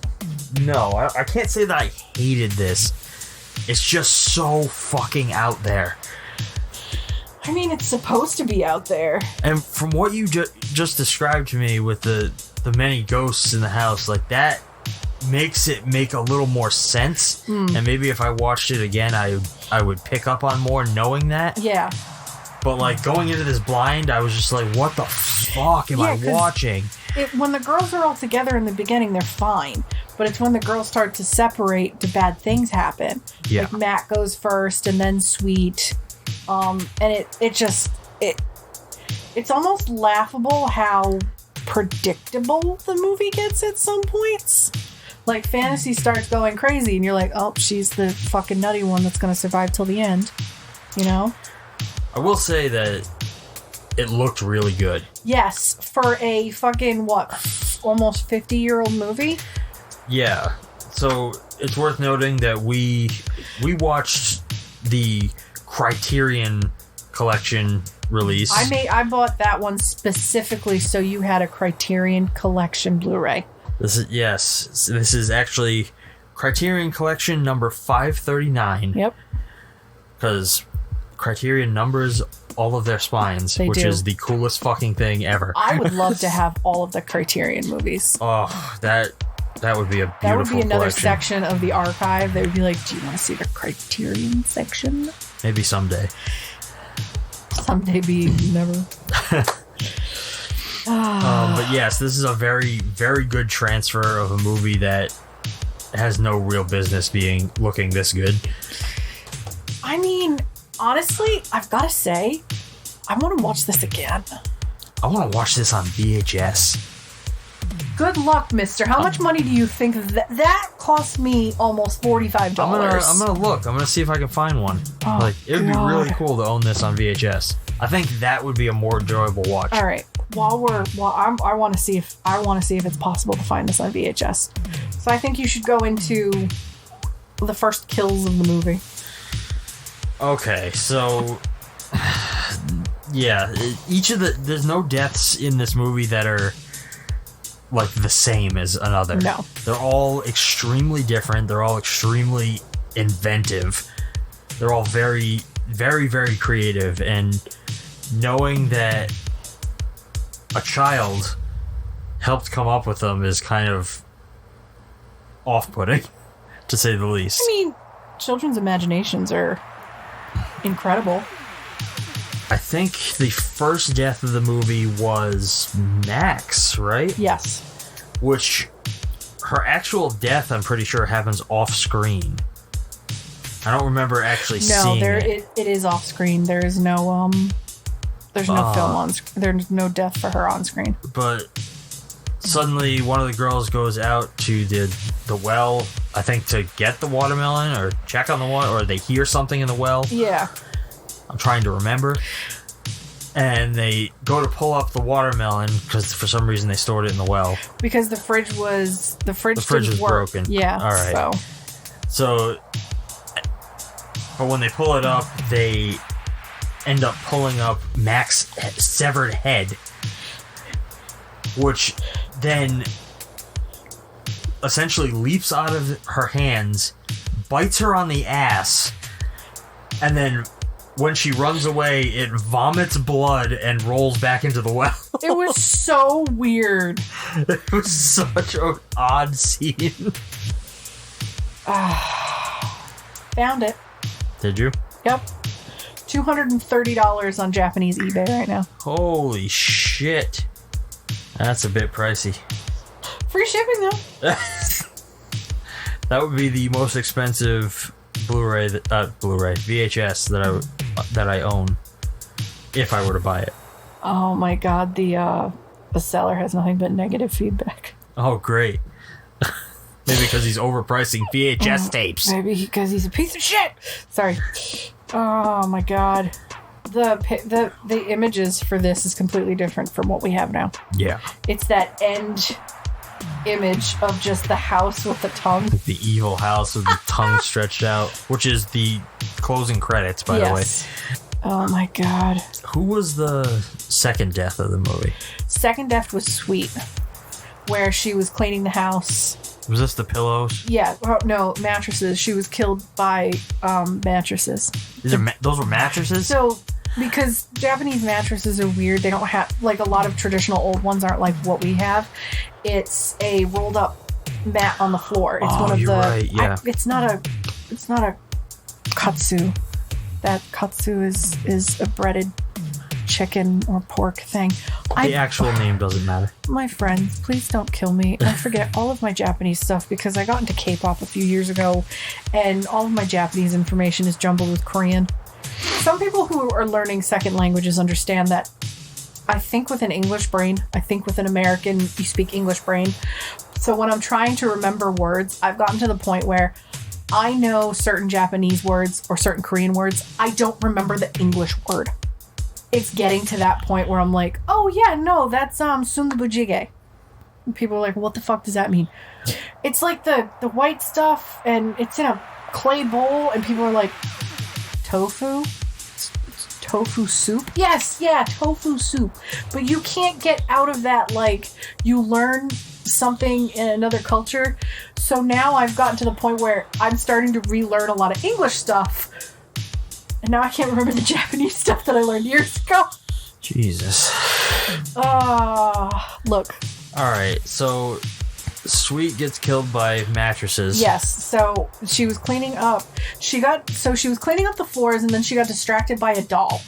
No, I can't say that I hated this. It's just so fucking out there. I mean, it's supposed to be out there. And from what you just described to me with the many ghosts in the house, like that makes it make a little more sense. And maybe if I watched it again, I would pick up on more knowing that. Yeah. But like going into this blind, I was just like, what the fuck am I watching? When the girls are all together in the beginning, they're fine. But it's when the girls start to separate, the bad things happen. Yeah. Like Matt goes first and then Sweet. And it's almost laughable how predictable the movie gets at some points. Like, fantasy starts going crazy, and you're like, oh, she's the fucking nutty one that's going to survive till the end. You know? I will say that it looked really good. Yes, for a fucking, almost 50-year-old movie? Yeah. So, it's worth noting that we watched the Criterion Collection release. I bought that one specifically so you had a Criterion Collection Blu-ray. This is actually Criterion Collection number 539. Yep. Because Criterion numbers all of their spines, which is the coolest fucking thing ever. I would love to have all of the Criterion movies. Oh, that would be a beautiful That would be another collection. section of the archive. They would be like, do you want to see the Criterion section? Maybe someday. Someday be never. But yes, this is a very, very good transfer of a movie that has no real business looking this good. I mean, honestly, I've got to say, I want to watch this again. I want to watch this on VHS. Good luck, mister. How much money do you think that cost me? Almost $45. I'm gonna look. I'm gonna see if I can find one. Oh, it would be really cool to own this on VHS. I think that would be a more enjoyable watch. All right. I want to see if it's possible to find this on VHS. So I think you should go into the first kills of the movie. Okay, so yeah, there's no deaths in this movie that are like the same as another. No. They're all extremely different. They're all extremely inventive. They're all very, very, very creative. And knowing that a child helped come up with them is kind of off-putting, to say the least. I mean, children's imaginations are incredible. I think the first death of the movie was Max, right? Yes. Which, her actual death, I'm pretty sure, happens off-screen. I don't remember actually seeing it. It is off-screen. There is no, there's no film on screen. There's no death for her on screen. But suddenly one of the girls goes out to the well, I think to get the watermelon or check on the water, or they hear something in the well. Yeah. I'm trying to remember. And they go to pull up the watermelon because for some reason they stored it in the well. Because the fridge was was broken. Yeah. All right. So, but when they pull it up, they end up pulling up Max's severed head, which then essentially leaps out of her hands, bites her on the ass, and then when she runs away, it vomits blood and rolls back into the well. It was so weird. It was such an odd scene. Found it. Did you? Yep. $230 on Japanese eBay right now. Holy shit. That's a bit pricey. Free shipping though. That would be the most expensive Blu-ray VHS that I own if I were to buy it. Oh my god, the seller has nothing but negative feedback. Oh great. Maybe because he's overpricing VHS tapes. Maybe because he's a piece of shit. Sorry. Oh my god. The images for this is completely different from what we have now. Yeah. It's that end image of just the house with the tongue. The evil house with the tongue stretched out, which is the closing credits, by the way. Oh my god. Who was the second death of the movie? Second death was Sweet, where she was cleaning the house. Was this the pillows? Yeah. Oh, no, mattresses. She was killed by mattresses. Those were mattresses? So, because Japanese mattresses are weird, they don't have, like, a lot of traditional old ones aren't like what we have. It's a rolled up mat on the floor. It's one of the. Right, yeah. It's not a katsu. That katsu is a breaded chicken or pork thing. The actual name doesn't matter. My friends, please don't kill me. I forget all of my Japanese stuff because I got into K-pop a few years ago, and all of my Japanese information is jumbled with Korean. Some people who are learning second languages understand that I think with an English brain. I think with an American, you speak English brain. So when I'm trying to remember words, I've gotten to the point where I know certain Japanese words or certain Korean words. I don't remember the English word. It's getting to that point where I'm like, oh yeah, no, that's sunbujige. And people are like, what the fuck does that mean? It's like the white stuff, and it's in a clay bowl, and people are like, tofu? It's tofu soup? Yes, yeah, tofu soup. But you can't get out of that, like, you learn something in another culture. So now I've gotten to the point where I'm starting to relearn a lot of English stuff. And now I can't remember the Japanese stuff that I learned years ago. Jesus. Look. Alright, so Sweet gets killed by mattresses. Yes, so she was cleaning up. She was cleaning up the floors, and then she got distracted by a doll.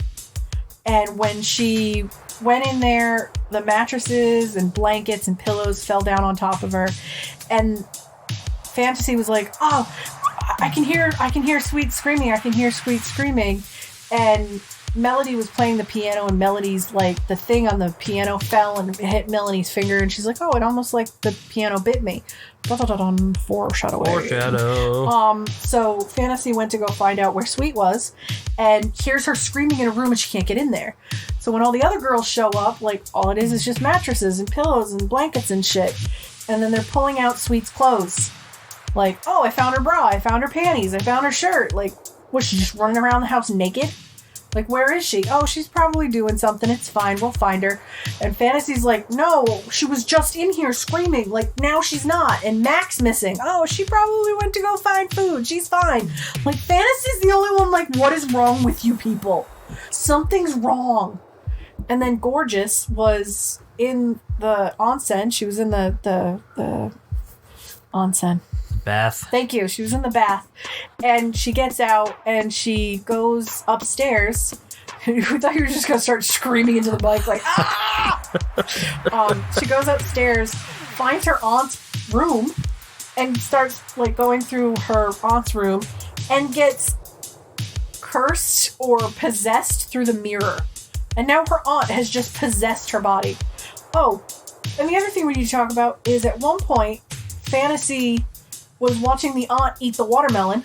And when she went in there, the mattresses and blankets and pillows fell down on top of her. And Fantasy was like, oh, I can hear Sweet screaming. I can hear Sweet screaming. and Melody was playing the piano, and Melody's like, the thing on the piano fell and hit Melanie's finger, and she's like, oh, it almost like the piano bit me. Foreshadowing. Foreshadow. So Fantasy went to go find out where Sweet was, and hears her screaming in a room, and she can't get in there. So when all the other girls show up, like, all it is just mattresses and pillows and blankets and shit. And then they're pulling out Sweet's clothes. Like, oh, I found her bra, I found her panties, I found her shirt. Like, was she just running around the house naked? Like, where is she? Oh, she's probably doing something. It's fine. We'll find her. And Fantasy's like, no, she was just in here screaming. Like, now she's not. And Mac's missing. Oh, she probably went to go find food. She's fine. Like, Fantasy's the only one like, what is wrong with you people? Something's wrong. And then Gorgeous was in the onsen. She was in the onsen. Bath. Thank you. She was in the bath, and she gets out and she goes upstairs. Who thought you were just gonna start screaming into the mic like ah? She goes upstairs, finds her aunt's room, and starts like going through her aunt's room, and gets cursed or possessed through the mirror. And now her aunt has just possessed her body. Oh, and the other thing we need to talk about is at one point, Fantasy was watching the aunt eat the watermelon,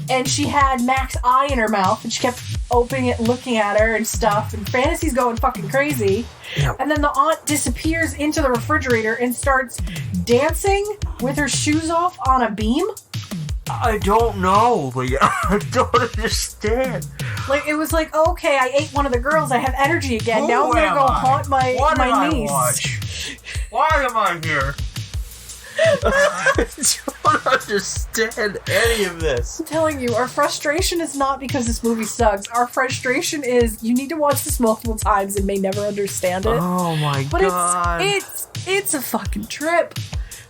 and she had Mac's eye in her mouth, and she kept opening it, looking at her and stuff, and Fantasy's going fucking crazy. Yep. And then the aunt disappears into the refrigerator and starts dancing with her shoes off on a beam. I don't know. Like, I don't understand. Like, it was like, okay, I ate one of the girls, I have energy again. Now I'm gonna go haunt my niece. Why am I here? I don't understand any of this. I'm telling you, our frustration is not because this movie sucks. Our frustration is you need to watch this multiple times and may never understand it. Oh my god. But it's a fucking trip.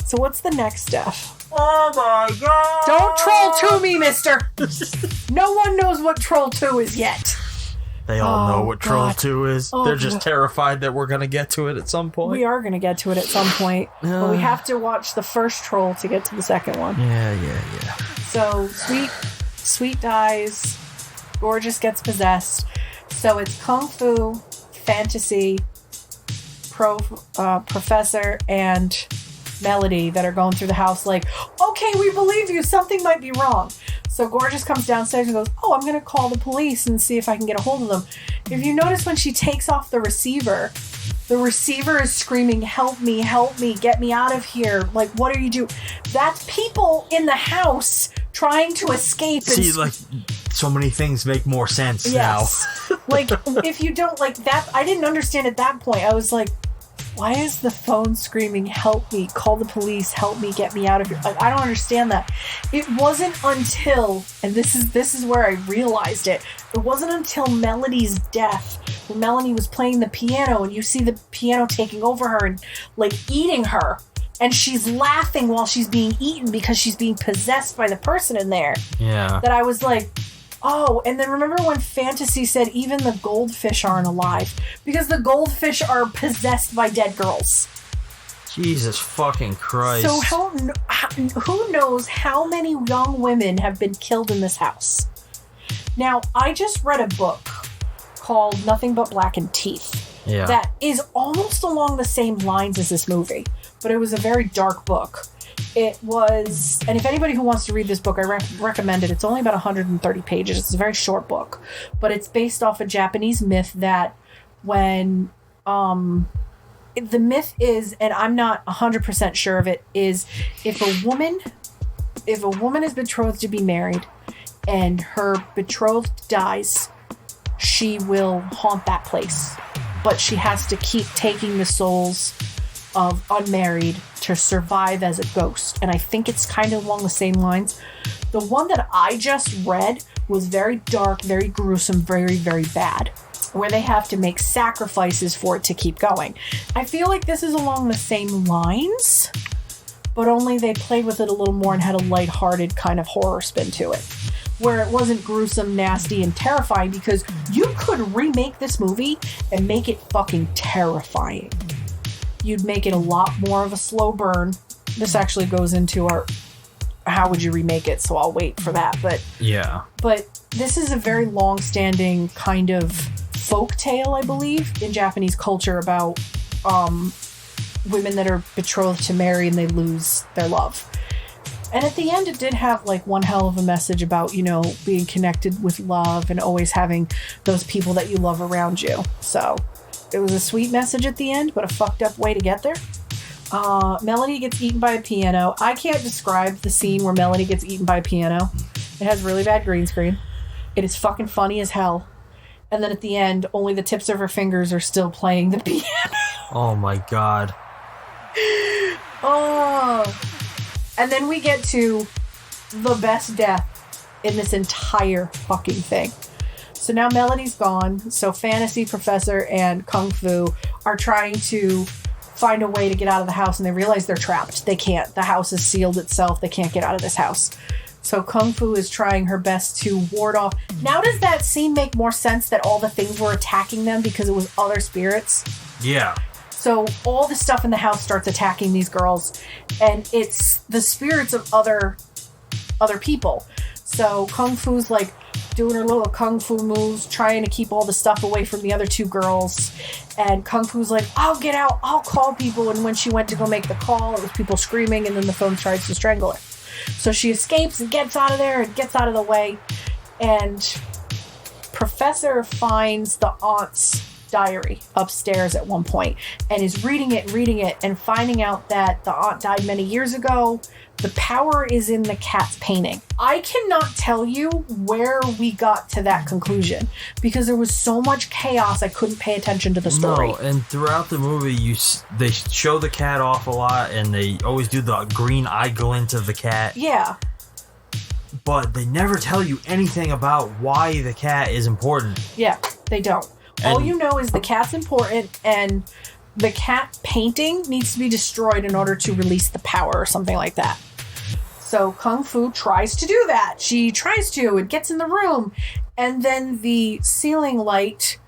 So what's the next step? Oh my god. Don't troll to me, mister. No one knows what Troll 2 is yet. They all know what God. Troll 2 is. They're just terrified that we're going to get to it at some point. We are going to get to it at some point. But we have to watch the first Troll to get to the second one. Yeah. So, Sweet dies. Gorgeous gets possessed. So it's Kung Fu, Fantasy, Professor, and Melody that are going through the house like, okay, we believe you. Something might be wrong. So Gorgeous comes downstairs and goes, oh, I'm going to call the police and see if I can get a hold of them. If you notice when she takes off the receiver is screaming, help me, get me out of here. Like, what are you doing? That's people in the house trying to escape. See, like, so many things make more sense now. Like, if you don't, like, that, I didn't understand at that point. I was like, why is the phone screaming, help me, call the police, help me, get me out of here? Like, I don't understand that. It wasn't until, and this is where I realized it, it wasn't until Melody's death, when Melanie was playing the piano, and you see the piano taking over her and, like, eating her, and she's laughing while she's being eaten because she's being possessed by the person in there. Yeah. That I was like, oh, and then remember when Fantasy said even the goldfish aren't alive? Because the goldfish are possessed by dead girls. Jesus fucking Christ. So who knows how many young women have been killed in this house? Now, I just read a book called Nothing But Blackened Teeth. Yeah. That is almost along the same lines as this movie. But it was a very dark book. It was, and if anybody who wants to read this book, I recommend it. It's only about 130 pages. It's a very short book, but it's based off a Japanese myth that when, the myth is, and I'm not 100% sure of it, is if a woman is betrothed to be married and her betrothed dies, she will haunt that place, but she has to keep taking the souls of unmarried to survive as a ghost. And I think it's kind of along the same lines. The one that I just read was very dark, very gruesome, very, very bad, where they have to make sacrifices for it to keep going. I feel like this is along the same lines, but only they played with it a little more and had a lighthearted kind of horror spin to it, where it wasn't gruesome, nasty, and terrifying, because you could remake this movie and make it fucking terrifying. You'd make it a lot more of a slow burn. This actually goes into our how would you remake it, so I'll wait for that. But this is a very long-standing kind of folk tale, I believe, in Japanese culture about women that are betrothed to marry and they lose their love. And at the end, it did have like one hell of a message about, you know, being connected with love and always having those people that you love around you. So it was a sweet message at the end, but a fucked up way to get there. Melody gets eaten by a piano. I can't describe the scene where Melody gets eaten by a piano. It has really bad green screen. It is fucking funny as hell. And then at the end, only the tips of her fingers are still playing the piano. Oh my god. Oh. And then we get to the best death in this entire fucking thing. So now Melody's gone. So Fantasy, Professor, and Kung Fu are trying to find a way to get out of the house, and they realize they're trapped. They can't. The house has sealed itself. They can't get out of this house. So Kung Fu is trying her best to ward off. Now does that scene make more sense that all the things were attacking them because it was other spirits? Yeah. So all the stuff in the house starts attacking these girls, and it's the spirits of other people. So Kung Fu's like doing her little Kung Fu moves, trying to keep all the stuff away from the other two girls. And Kung Fu's like, I'll get out, I'll call people. And when she went to go make the call, it was people screaming, and then the phone tries to strangle her. So she escapes and gets out of there and gets out of the way. And Professor finds the aunt's diary upstairs at one point and is reading it and finding out that the aunt died many years ago. The power is in the cat's painting. I cannot tell you where we got to that conclusion because there was so much chaos I couldn't pay attention to the story. No, and throughout the movie, they show the cat off a lot, and they always do the green eye glint of the cat. Yeah. But they never tell you anything about why the cat is important. Yeah, they don't. All you know is the cat's important, and the cat painting needs to be destroyed in order to release the power or something like that. So Kung Fu tries to do that. She tries to. It gets in the room. And then the ceiling light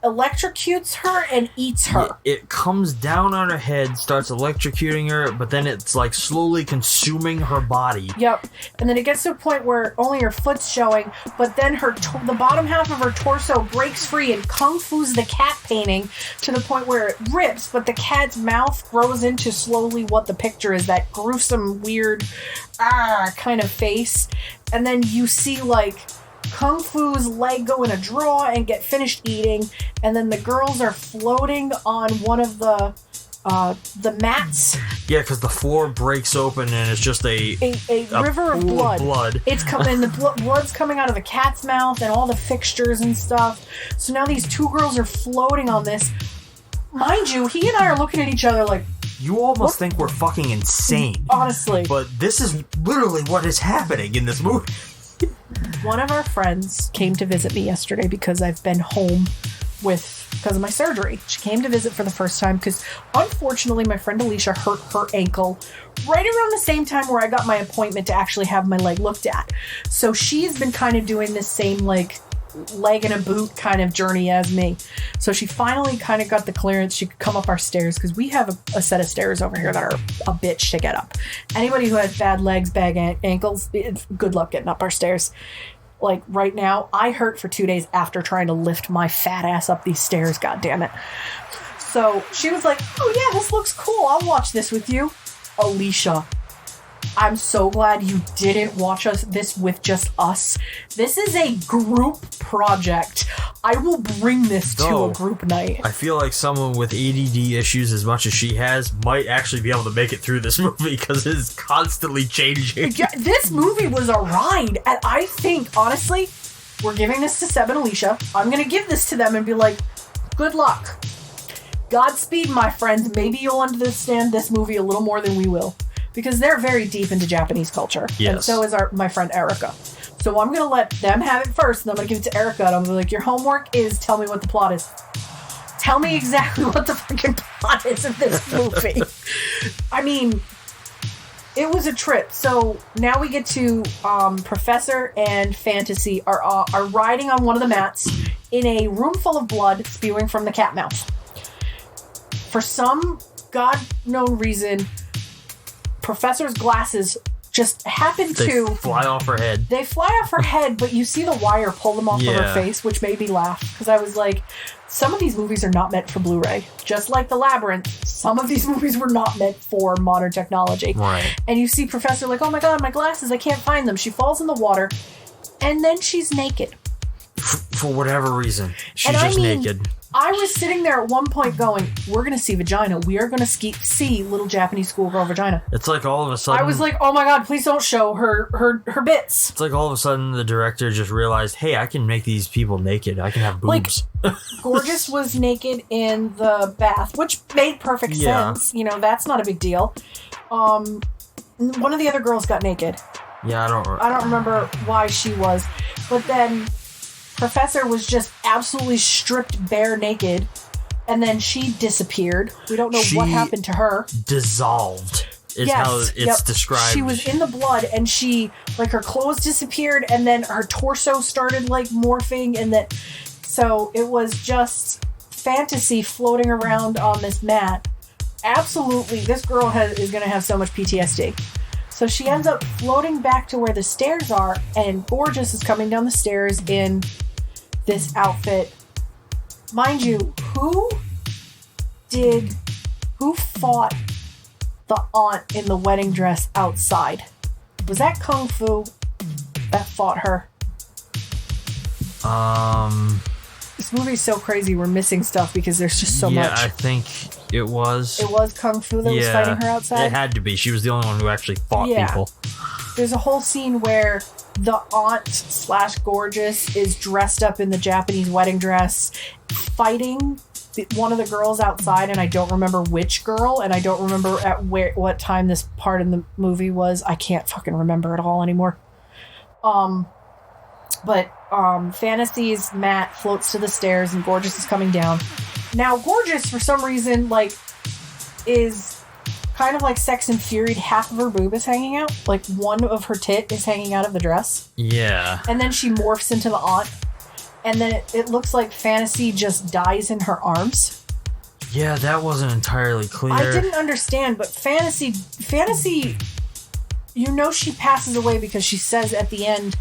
electrocutes her and eats her. It comes down on her head, starts electrocuting her, but then it's like slowly consuming her body. Yep. And then it gets to a point where only her foot's showing, but then the bottom half of her torso breaks free and Kung Fu's the cat painting to the point where it rips, but the cat's mouth grows into slowly what the picture is, that gruesome, weird, kind of face. And then you see like Kung Fu's leg go in a drawer and get finished eating, and then the girls are floating on one of the mats. Yeah, because the floor breaks open and it's just a river of blood. It's coming, and the blood's coming out of the cat's mouth and all the fixtures and stuff. So now these two girls are floating on this. Mind you, he and I are looking at each other like, you almost think we're fucking insane. Honestly. But this is literally what is happening in this movie. One of our friends came to visit me yesterday because I've been home because of my surgery. She came to visit for the first time because unfortunately my friend Alicia hurt her ankle right around the same time where I got my appointment to actually have my leg looked at. So she's been kind of doing this same like leg in a boot kind of journey as me. So she finally kind of got the clearance she could come up our stairs because we have a set of stairs over here that are a bitch to get up. Anybody who has bad legs, bad ankles, good luck getting up our stairs. Like right now, I hurt for 2 days after trying to lift my fat ass up these stairs, god damn it. So she was like, oh yeah, this looks cool, I'll watch this with you. Alicia, I'm so glad you didn't watch this with just us. This is a group project. I will bring this to a group night. I feel like someone with ADD issues as much as she has might actually be able to make it through this movie because it's constantly changing. Yeah, this movie was a ride. And I think, honestly, we're giving this to Seb and Alicia. I'm going to give this to them and be like, good luck. Godspeed, my friends. Maybe you'll understand this movie a little more than we will. Because they're very deep into Japanese culture. Yes. And so is my friend Erica. So I'm going to let them have it first, and I'm going to give it to Erica, and I'm going to be like, your homework is tell me what the plot is. Tell me exactly what the fucking plot is of this movie. I mean, it was a trip. So now we get to Professor and Fantasy are riding on one of the mats in a room full of blood spewing from the cat mouth. For some God-known reason, Professor's glasses just happen to fly off her head. They fly off her head, but you see the wire pull them off of her face, which made me laugh because I was like, some of these movies are not meant for Blu-ray. Just like The Labyrinth, some of these movies were not meant for modern technology. Right. And you see Professor like, oh my god, my glasses, I can't find them. She falls in the water, and then she's naked. For whatever reason. She's just naked. I was sitting there at one point going, we're going to see vagina. We are going to see little Japanese schoolgirl vagina. It's like all of a sudden... I was like, oh my god, please don't show her bits. It's like all of a sudden the director just realized, hey, I can make these people naked. I can have boobs. Like, Gorgeous was naked in the bath, which made perfect sense. You know, that's not a big deal. One of the other girls got naked. Yeah, I don't remember why she was. But then... Professor was just absolutely stripped bare naked, and then she disappeared. We don't know what happened to her. Dissolved is how it's described. She was in the blood, and she, like, her clothes disappeared, and then her torso started, like, morphing, and then... So it was just fantasy floating around on this mat. Absolutely, this girl is going to have so much PTSD. So she ends up floating back to where the stairs are, and Gorgeous is coming down the stairs in this outfit. Mind you, who fought the aunt in the wedding dress outside? Was that Kung Fu that fought her? This movie's so crazy, we're missing stuff because there's just so much. Yeah, I think it was. It was Kung Fu that was fighting her outside? It had to be. She was the only one who actually fought people. There's a whole scene where the aunt / Gorgeous is dressed up in the Japanese wedding dress, fighting one of the girls outside, and I don't remember which girl, and I don't remember at what time this part in the movie was. I can't fucking remember it all anymore. But Fantasy's mat floats to the stairs, and Gorgeous is coming down. Now, Gorgeous, for some reason, like, is kind of like Sex and Fury. Half of her boob is hanging out. Like, one of her tit is hanging out of the dress. Yeah. And then she morphs into the aunt. And then it looks like Fantasy just dies in her arms. Yeah, that wasn't entirely clear. I didn't understand, but Fantasy, you know she passes away because she says at the end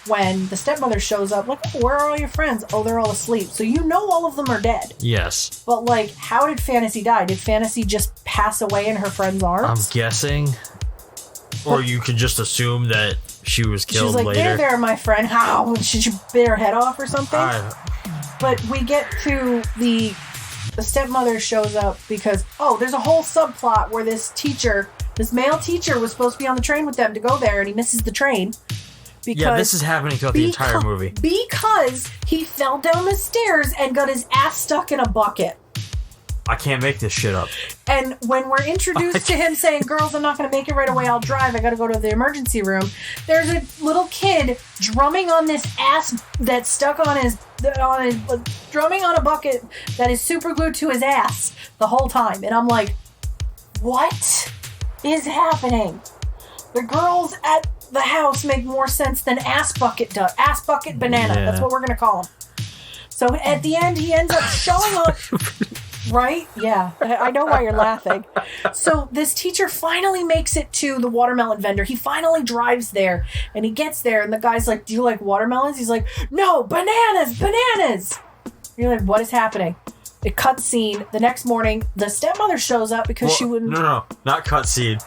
when the stepmother shows up, like, oh, where are all your friends? Oh, they're all asleep. So you know all of them are dead. Yes. But, like, how did Fantasy die? Did Fantasy just pass away in her friend's arms? I'm guessing. Or you could just assume that she was killed later. She's like, later. there, my friend. How? Should you bit her head off or something? But we get to the stepmother shows up because, there's a whole subplot where this male teacher was supposed to be on the train with them to go there, and he misses the train. Because, this is happening throughout the entire movie. Because he fell down the stairs and got his ass stuck in a bucket. I can't make this shit up. And when we're introduced to him saying, girls, I'm not going to make it right away, I'll drive, I got to go to the emergency room, there's a little kid drumming on this ass that's stuck on his drumming on a bucket that is super glued to his ass the whole time. And I'm like, what is happening? The girls at the house make more sense than ass bucket does. Ass bucket banana. Yeah. That's what we're going to call him. So at the end, he ends up showing up. Right? Yeah. I know why you're laughing. So this teacher finally makes it to the watermelon vendor. He finally drives there, and he gets there, and the guy's like, do you like watermelons? He's like, no, bananas. You're like, what is happening? It cuts scene. The next morning, the stepmother shows up because she wouldn't... No, not cut scene.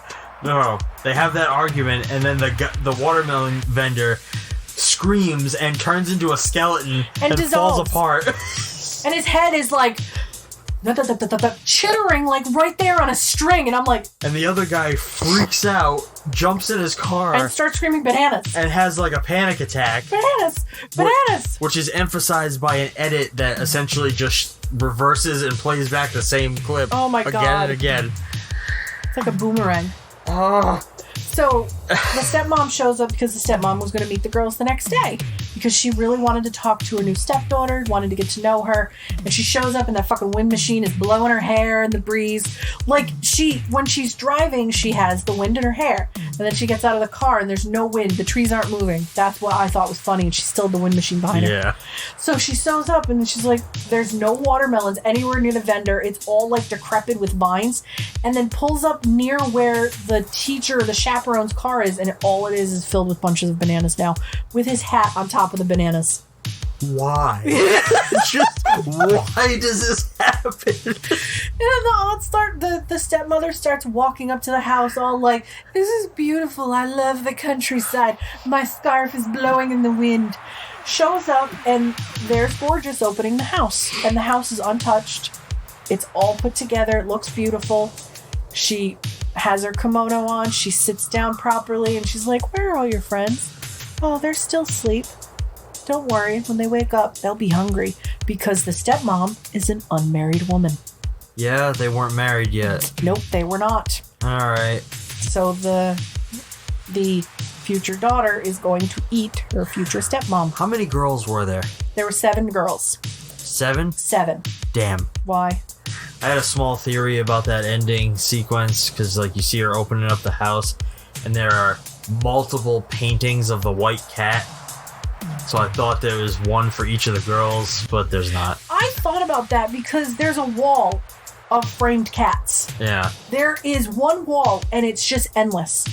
No, they have that argument, and then the watermelon vendor screams and turns into a skeleton and falls apart. And his head is like chittering like right there on a string, and I'm like... And the other guy freaks out, jumps in his car... And starts screaming bananas. And has like a panic attack. Bananas! Which is emphasized by an edit that essentially just reverses and plays back the same clip again and again. It's like a boomerang. So the stepmom shows up because the stepmom was going to meet the girls the next day because she really wanted to talk to her new stepdaughter, wanted to get to know her, and she shows up and that fucking wind machine is blowing her hair in the breeze. Like, when she's driving, she has the wind in her hair. And then she gets out of the car and there's no wind. The trees aren't moving. That's what I thought was funny. And she's still the wind machine behind her. Yeah. So she sews up and she's like, there's no watermelons anywhere near the vendor. It's all like decrepit with vines. And then pulls up near where the teacher, the chaperone's car is. And all it is filled with bunches of bananas now. With his hat on top of the bananas. Why? Just why does this happen? And then the stepmother starts walking up to the house all like, this is beautiful. I love the countryside. My scarf is blowing in the wind. Shows up and there's Gorgeous opening the house. And the house is untouched. It's all put together. It looks beautiful. She has her kimono on. She sits down properly and she's like, where are all your friends? Oh, they're still asleep. Don't worry, when they wake up, they'll be hungry because the stepmom is an unmarried woman. Yeah, they weren't married yet. Nope, they were not. All right. So the future daughter is going to eat her future stepmom. How many girls were there? There were 7 girls. 7? 7. Damn. Why? I had a small theory about that ending sequence because, like, you see her opening up the house, and there are multiple paintings of the white cat. So I thought there was one for each of the girls, but there's not. I thought about that because there's a wall of framed cats. Yeah. There is one wall, and it's just endless.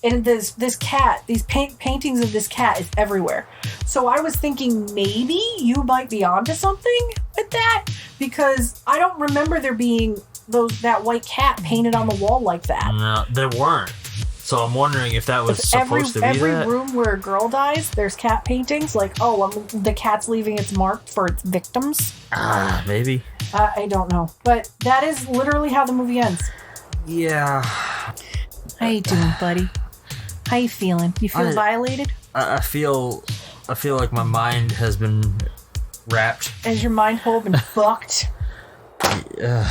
And this cat, these paintings of this cat is everywhere. So I was thinking maybe you might be onto something with that because I don't remember there being that white cat painted on the wall like that. No, there weren't. So I'm wondering if that was supposed to be every that. room where a girl dies, there's cat paintings. Like, the cat's leaving its mark for its victims. Maybe. I don't know. But that is literally how the movie ends. Yeah. How you doing, buddy? How you feeling? You feel violated? I feel like my mind has been wrapped. Has your mind hole been fucked? Yeah.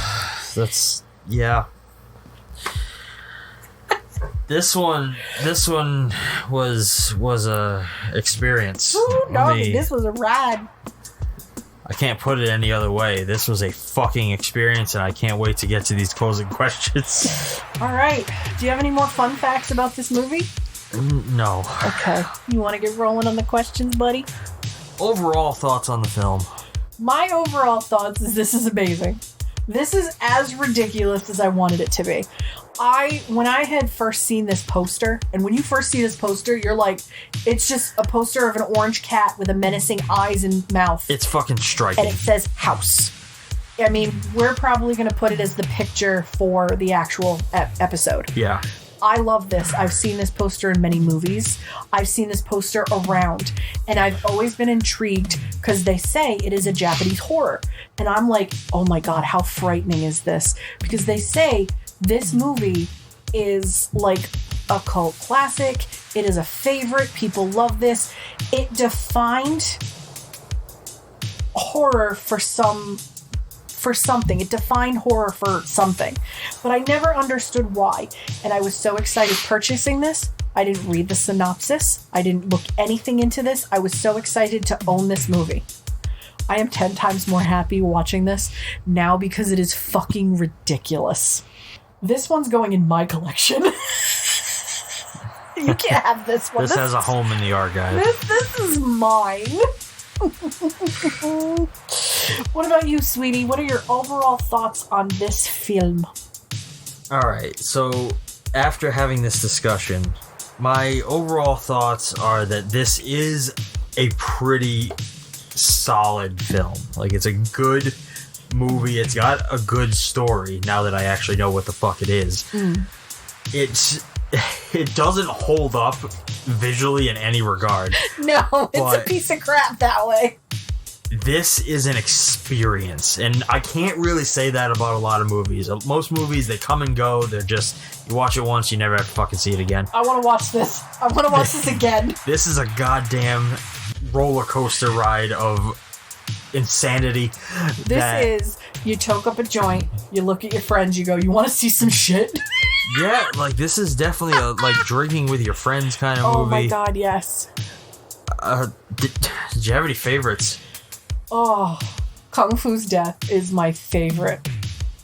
This one was a experience. Ooh, doggy, this was a ride. I can't put it any other way. This was a fucking experience, and I can't wait to get to these closing questions. All right. Do you have any more fun facts about this movie? No. Okay. You want to get rolling on the questions, buddy? Overall thoughts on the film. My overall thoughts is this is amazing. This is as ridiculous as I wanted it to be. When I had first seen this poster, and when you first see this poster, you're like, it's just a poster of an orange cat with a menacing eyes and mouth. It's fucking striking. And it says house. I mean, we're probably going to put it as the picture for the actual episode. Yeah. I love this. I've seen this poster in many movies. I've seen this poster around. And I've always been intrigued because they say it is a Japanese horror. And I'm like, oh my God, how frightening is this? Because they say this movie is like a cult classic. It is a favorite. People love this. It defined horror for something. It defined horror for something. But I never understood why. And I was so excited purchasing this. I didn't read the synopsis. I didn't look anything into this. I was so excited to own this movie. I am 10 times more happy watching this now because it is fucking ridiculous. This one's going in my collection. You can't have this one. This has a home in the archive. This is mine. What about you, sweetie? What are your overall thoughts on this film? Alright, so after having this discussion, my overall thoughts are that this is a pretty solid film. Like, it's a good movie. It's got a good story now that I actually know what the fuck it is. It doesn't hold up visually in any regard. No, it's a piece of crap that way. This is an experience, and I can't really say that about a lot of movies. Most movies, they come and go. They're just, you watch it once, you never have to fucking see it again. I want to watch this. I want to watch this again. This is a goddamn roller coaster ride of insanity. This is, you choke up a joint, you look at your friends, you go, you want to see some shit? Yeah, like, this is definitely a, like, drinking with your friends kind of movie. Oh my God, yes. Did you have any favorites? Oh, Kung Fu's death is my favorite.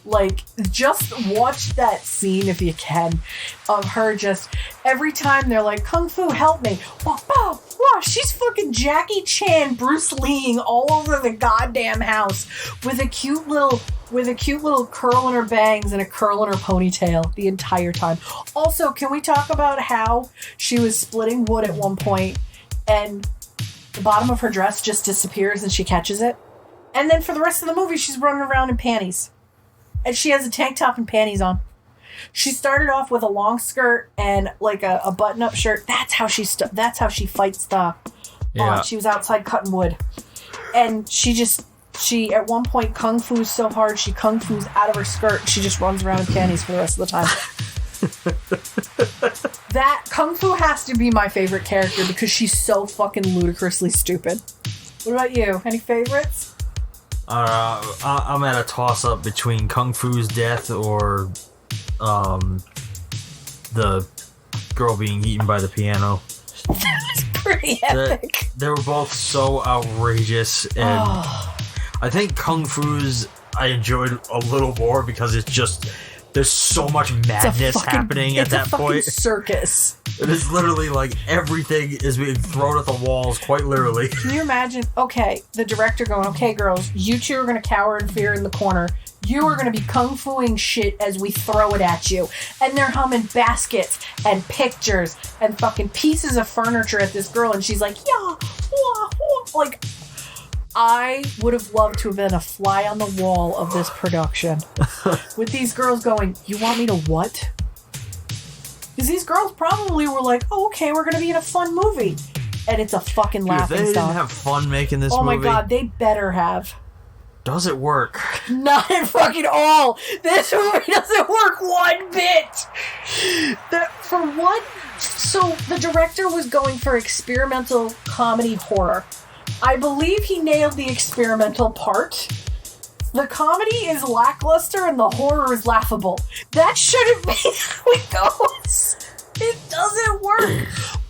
Like, just watch that scene if you can, of her just, every time they're like, Kung Fu, help me. Wow, wow, wow, she's fucking Jackie Chan, Bruce Leeing all over the goddamn house with a cute little curl in her bangs and a curl in her ponytail the entire time. Also, can we talk about how she was splitting wood at one point and the bottom of her dress just disappears and she catches it? And then for the rest of the movie, she's running around in panties. And she has a tank top and panties on. She started off with a long skirt and like a button-up shirt. That's how she fights the... Yeah. She was outside cutting wood. And she at one point kung fu's so hard, she kung fu's out of her skirt. She just runs around in panties for the rest of the time. That kung fu has to be my favorite character because she's so fucking ludicrously stupid. What about you? Any favorites? I'm at a toss-up between Kung Fu's death or the girl being eaten by the piano. That's pretty epic. They were both so outrageous, and I think Kung Fu's I enjoyed a little more because it's just there's so much madness happening at that point. It's a circus. It is literally like everything is being thrown at the walls, quite literally. Can you imagine? Okay, the director going, okay, girls, you two are going to cower in fear in the corner. You are going to be kung fuing shit as we throw it at you. And they're humming baskets and pictures and fucking pieces of furniture at this girl. And she's like, yeah, wah, wah. Like, I would have loved to have been a fly on the wall of this production. With these girls going, you want me to what? Because these girls probably were like, oh, okay, we're going to be in a fun movie. And it's a fucking laughing they stock. didn't have fun making this movie. Oh my god, they better have. Does it work? Not at fucking all. This movie doesn't work one bit. For what? So the director was going for experimental comedy horror. I believe he nailed the experimental part. The comedy is lackluster and the horror is laughable. That shouldn't be how it goes. It doesn't work.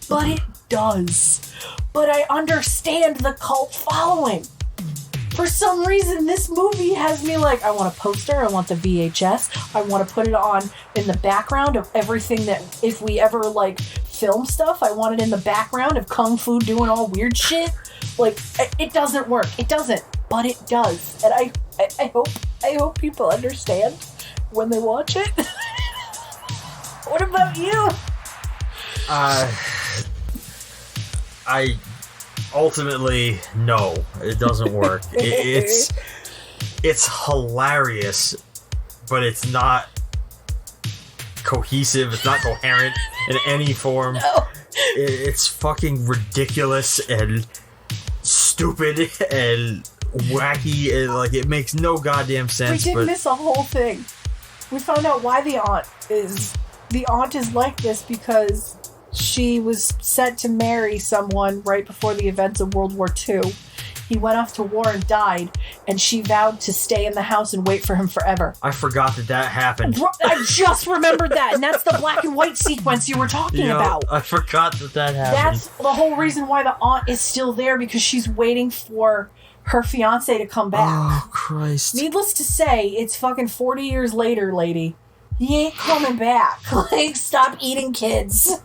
But it does. But I understand the cult following. For some reason, this movie has me like, I want a poster, I want the VHS, I want to put it on in the background of everything that, if we ever, like, film stuff, I want it in the background of Kung Fu doing all weird shit. Like, it doesn't work. It doesn't. But it does. And I hope people understand when they watch it. What about you? I ultimately, no, it doesn't work. It's hilarious, but it's not cohesive. It's not coherent in any form. No. It's fucking ridiculous and stupid and wacky, and like it makes no goddamn sense. We did miss a whole thing. We found out why the aunt is like this because she was set to marry someone right before the events of World War II. He went off to war and died, and she vowed to stay in the house and wait for him forever. I forgot that happened. I just remembered that, and that's the black and white sequence you were talking about. I forgot that happened. That's the whole reason why the aunt is still there, because she's waiting for her fiancé to come back. Oh, Christ. Needless to say, it's fucking 40 years later, lady. He ain't coming back. Like, stop eating kids.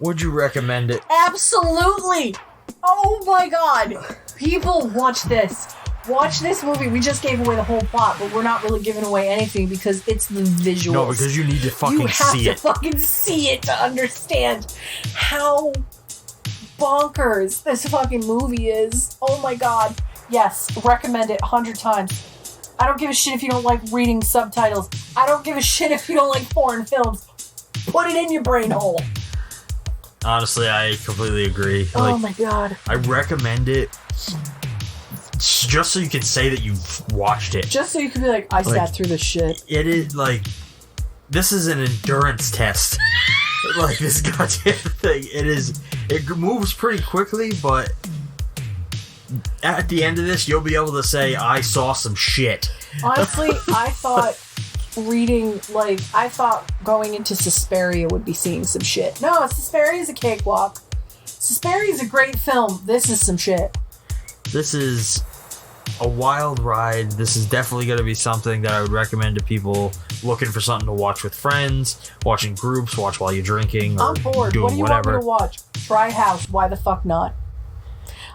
Would you recommend it? Absolutely. Oh my god. People, watch this. Watch this movie. We just gave away the whole plot, but we're not really giving away anything because it's the visuals. No, because you need to fucking see it. You have to fucking see it to understand how bonkers this fucking movie is. Oh my god. Yes, recommend it 100 times. I don't give a shit if you don't like reading subtitles. I don't give a shit if you don't like foreign films. Put it in your brain hole. Honestly, I completely agree. Oh my god. I recommend it just so you can say that you've watched it. Just so you can be like, I sat through this shit. It is like, this is an endurance test. Like, this goddamn thing. It moves pretty quickly, but at the end of this, you'll be able to say, I saw some shit. Honestly, I thought going into Suspiria would be seeing some shit. No, Suspiria's a cakewalk. Suspiria's a great film. This is some shit. This is a wild ride. This is definitely going to be something that I would recommend to people looking for something to watch with friends, watching groups, watch while you're drinking, or I'm bored. doing What do you whatever. want me to watch? Try House. Why the fuck not?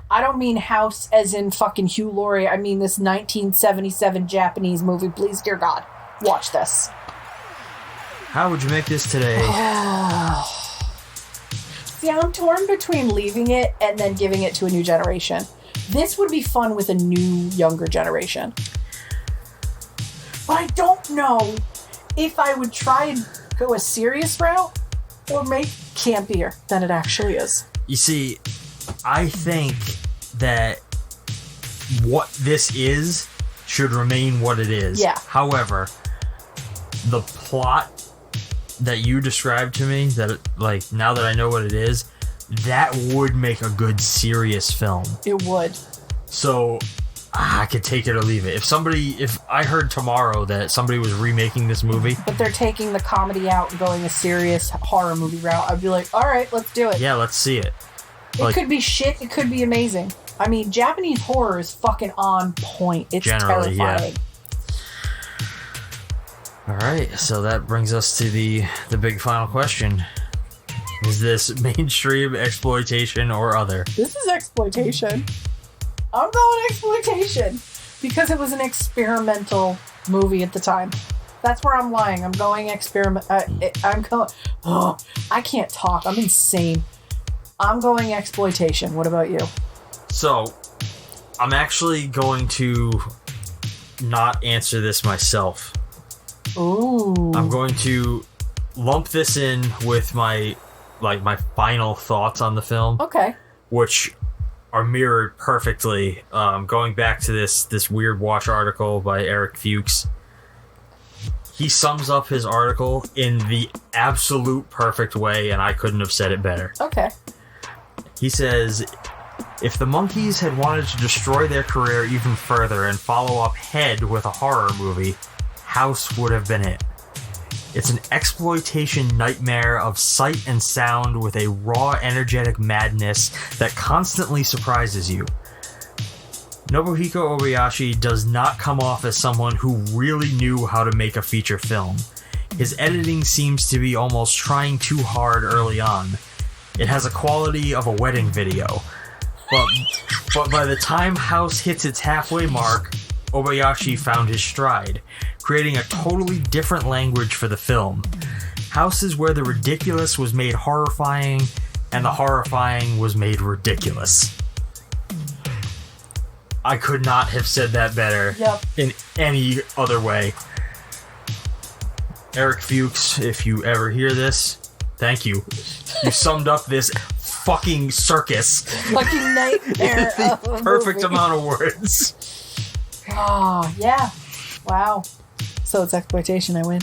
I don't mean House as in fucking Hugh Laurie. I mean this 1977 Japanese movie. Please, dear God, watch this. How would you make this today? See, I'm torn between leaving it and then giving it to a new generation. This would be fun with a new, younger generation. But I don't know if I would try and go a serious route or make campier than it actually is. You see, I think that what this is should remain what it is. Yeah. However, the plot that you described to me, that like now that I know what it is, that would make a good serious film. It would. So I could take it or leave it. If I heard tomorrow that somebody was remaking this movie, But they're taking the comedy out and going a serious horror movie route, I'd be like, all right, let's do it. yeah, let's see it. It could be shit. It could be amazing. I mean, Japanese horror is fucking on point. It's Generally, terrifying. All right, so that brings us to the big final question. Is this mainstream, exploitation, or other? This is exploitation. I'm going exploitation because it was an experimental movie at the time. That's where I'm lying. I'm going experiment. I'm going. Oh, I can't talk. I'm insane. I'm going exploitation. What about you? So, I'm actually going to not answer this myself. Ooh. I'm going to lump this in with my final thoughts on the film, Okay. which are mirrored perfectly. Going back to this Weird Watch article by Eric Fuchs. He sums up his article in the absolute perfect way, and I couldn't have said it better. Okay. He says, if the Monkees had wanted to destroy their career even further and follow up Head with a horror movie, House would have been it. It's an exploitation nightmare of sight and sound with a raw, energetic madness that constantly surprises you. Nobuhiko Obayashi does not come off as someone who really knew how to make a feature film. His editing seems to be almost trying too hard early on. It has a quality of a wedding video. But by the time House hits its halfway mark, Obayashi found his stride, creating a totally different language for the film. House is where the ridiculous was made horrifying, and the horrifying was made ridiculous. I could not have said that better in any other way. Eric Fuchs, if you ever hear this, thank you. You summed up this fucking circus. Fucking nightmare. The perfect amount of words. Oh, yeah. Wow. So it's exploitation. I win.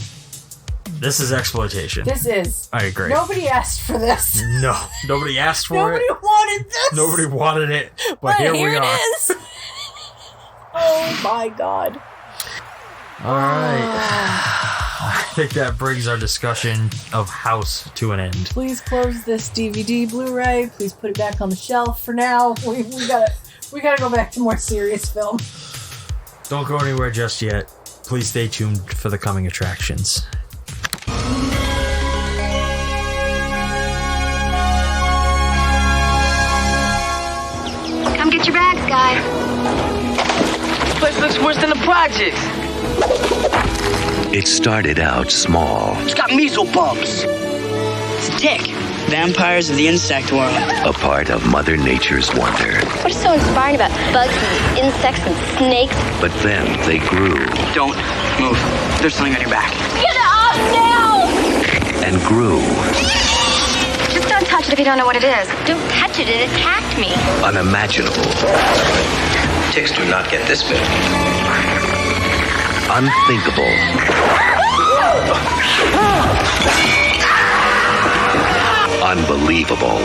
This is exploitation. This is. I agree. Nobody asked for this. No, nobody asked for Nobody it. wanted this. Nobody wanted it, but here we it are. is. Oh my god. All right. I think that brings our discussion of House to an end. Please close this DVD Blu-ray. Please put it back on the shelf for now. We gotta go back to more serious film. Don't go anywhere just yet. Please stay tuned for the coming attractions. Come get your bags, guys. This place looks worse than the projects. It started out small, It's got measles bumps. It's a tick. Vampires of the insect world. a part of Mother Nature's wonder. What is so inspiring about bugs and insects and snakes? But then they grew Don't move. There's something on your back. Get up now! and grew Just don't touch it if you don't know what it is. Don't touch it, it attacked me. unimaginable, Ticks do not get this big. unthinkable, unbelievable.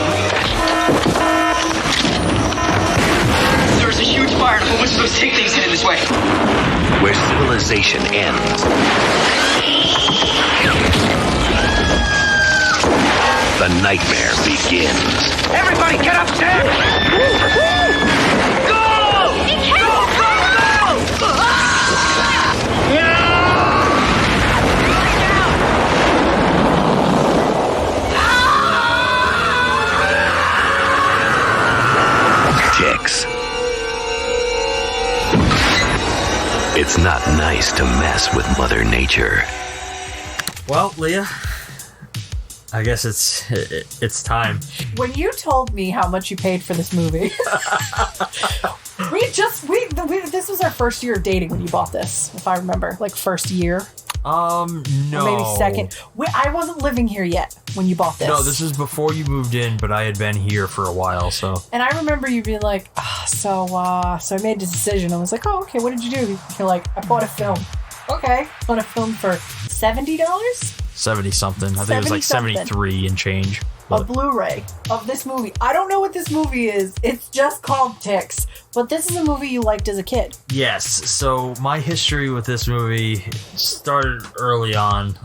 There was a huge fire and a whole bunch of those tick things headed this way. Where civilization ends, the nightmare begins. Everybody get upstairs! Go! Be careful! Go! It's not nice to mess with Mother Nature. Well, Leah, I guess it's time. When you told me how much you paid for this movie, this was our first year of dating when you bought this, if I remember, like first year. No. Or maybe second. I wasn't living here yet when you bought this. No, this was before you moved in, but I had been here for a while, so. And I remember you being like, so I made this decision. I was like, oh, okay, what did you do? You're like, I bought a film. Okay. Bought a film for $70? 70 something. I think it was like 73 and change. A Blu-ray of this movie. I don't know what this movie is. It's just called Ticks. But this is a movie you liked as a kid. Yes. So my history with this movie started early on.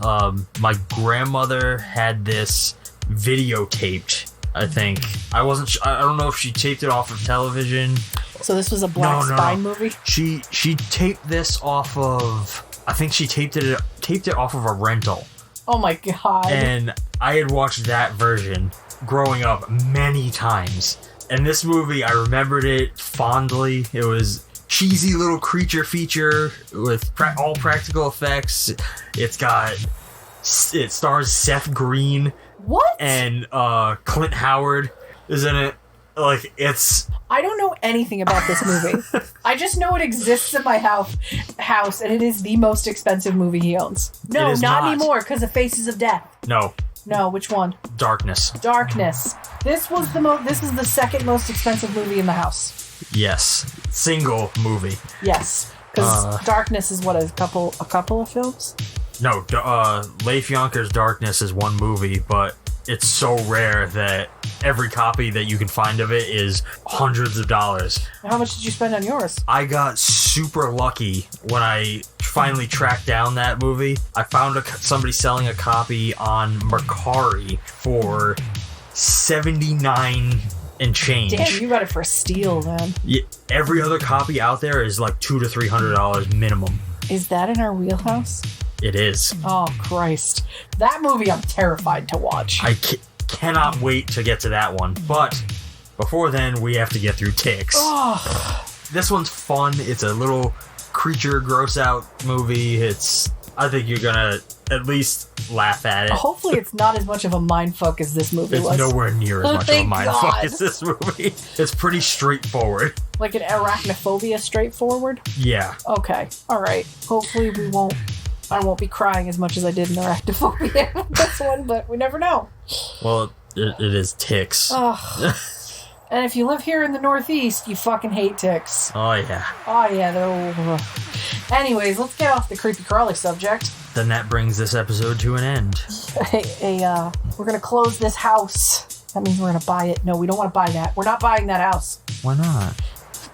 My grandmother had this videotaped, I think. I don't know if she taped it off of television. So this was a Black Spine movie? She taped this off of... I think she taped it off of a rental. Oh my God. And I had watched that version growing up many times. And this movie, I remembered it fondly. It was cheesy little creature feature with all practical effects. It stars Seth Green. What? And Clint Howard is in it. Like, it's... I don't know anything about this movie. I just know it exists in my house, and it is the most expensive movie he owns. No, not anymore, because of Faces of Death. No, which one? Darkness. This was This is the second most expensive movie in the house. Yes, single movie. Yes, because Darkness is what, a couple of films. No, Leif Yonker's Darkness is one movie, but it's so rare that every copy that you can find of it is hundreds of dollars. How much did you spend on yours? I got super lucky when I finally tracked down that movie. I found somebody selling a copy on Mercari for $79 and change. Damn, you got it for a steal then. Yeah, every other copy out there is like $200 to $300 minimum. Is that in our wheelhouse? It is. Oh, Christ. That movie I'm terrified to watch. I cannot wait to get to that one. But before then, we have to get through Ticks. Oh. This one's fun. It's a little creature gross out movie. I think you're gonna at least laugh at it. Hopefully it's not as much of a mindfuck as this movie was. It's nowhere near as much of a mindfuck as this movie. It's pretty straightforward. Like an arachnophobia straightforward? Yeah. Okay. Alright. Hopefully I won't be crying as much as I did in arachnophobia with this one, but we never know. Well, it is Ticks. Oh. And if you live here in the Northeast, you fucking hate ticks. Oh, yeah. Oh, yeah. They're... Anyways, let's get off the creepy crawly subject. Then that brings this episode to an end. We're going to close this house. That means we're going to buy it. No, we don't want to buy that. We're not buying that house. Why not?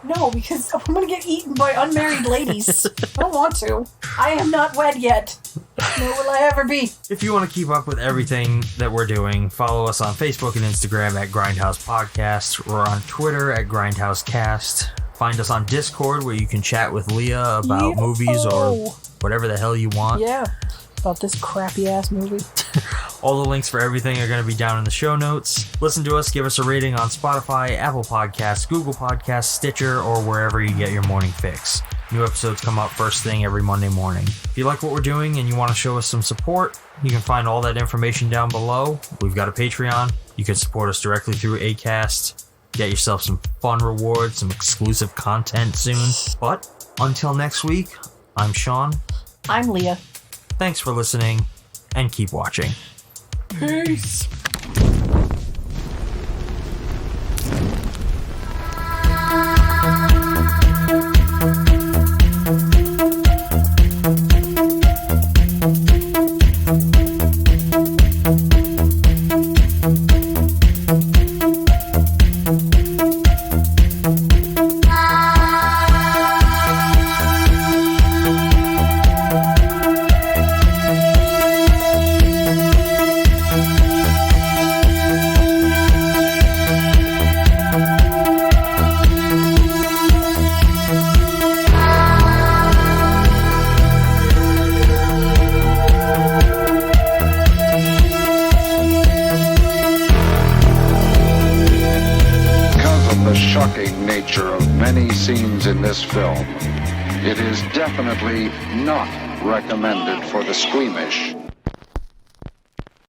No, because I'm going to get eaten by unmarried ladies. I don't want to. I am not wed yet. Nor will I ever be. If you want to keep up with everything that we're doing, follow us on Facebook and Instagram at Grindhouse Podcast. We're on Twitter at Grindhouse Cast. Find us on Discord where you can chat with Leah about movies or whatever the hell you want. Yeah, about this crappy ass movie. All the links for everything are going to be down in the show notes. Listen to us, give us a rating on Spotify, Apple Podcasts, Google Podcasts, Stitcher, or wherever you get your morning fix. New episodes come out first thing every Monday morning. If you like what we're doing and you want to show us some support, you can find all that information down below. We've got a Patreon. You can support us directly through Acast. Get yourself some fun rewards, some exclusive content soon. But until next week, I'm Shawn. I'm Leah. Thanks for listening, and keep watching. Peace. Shocking nature of many scenes in this film, It is definitely not recommended for the squeamish.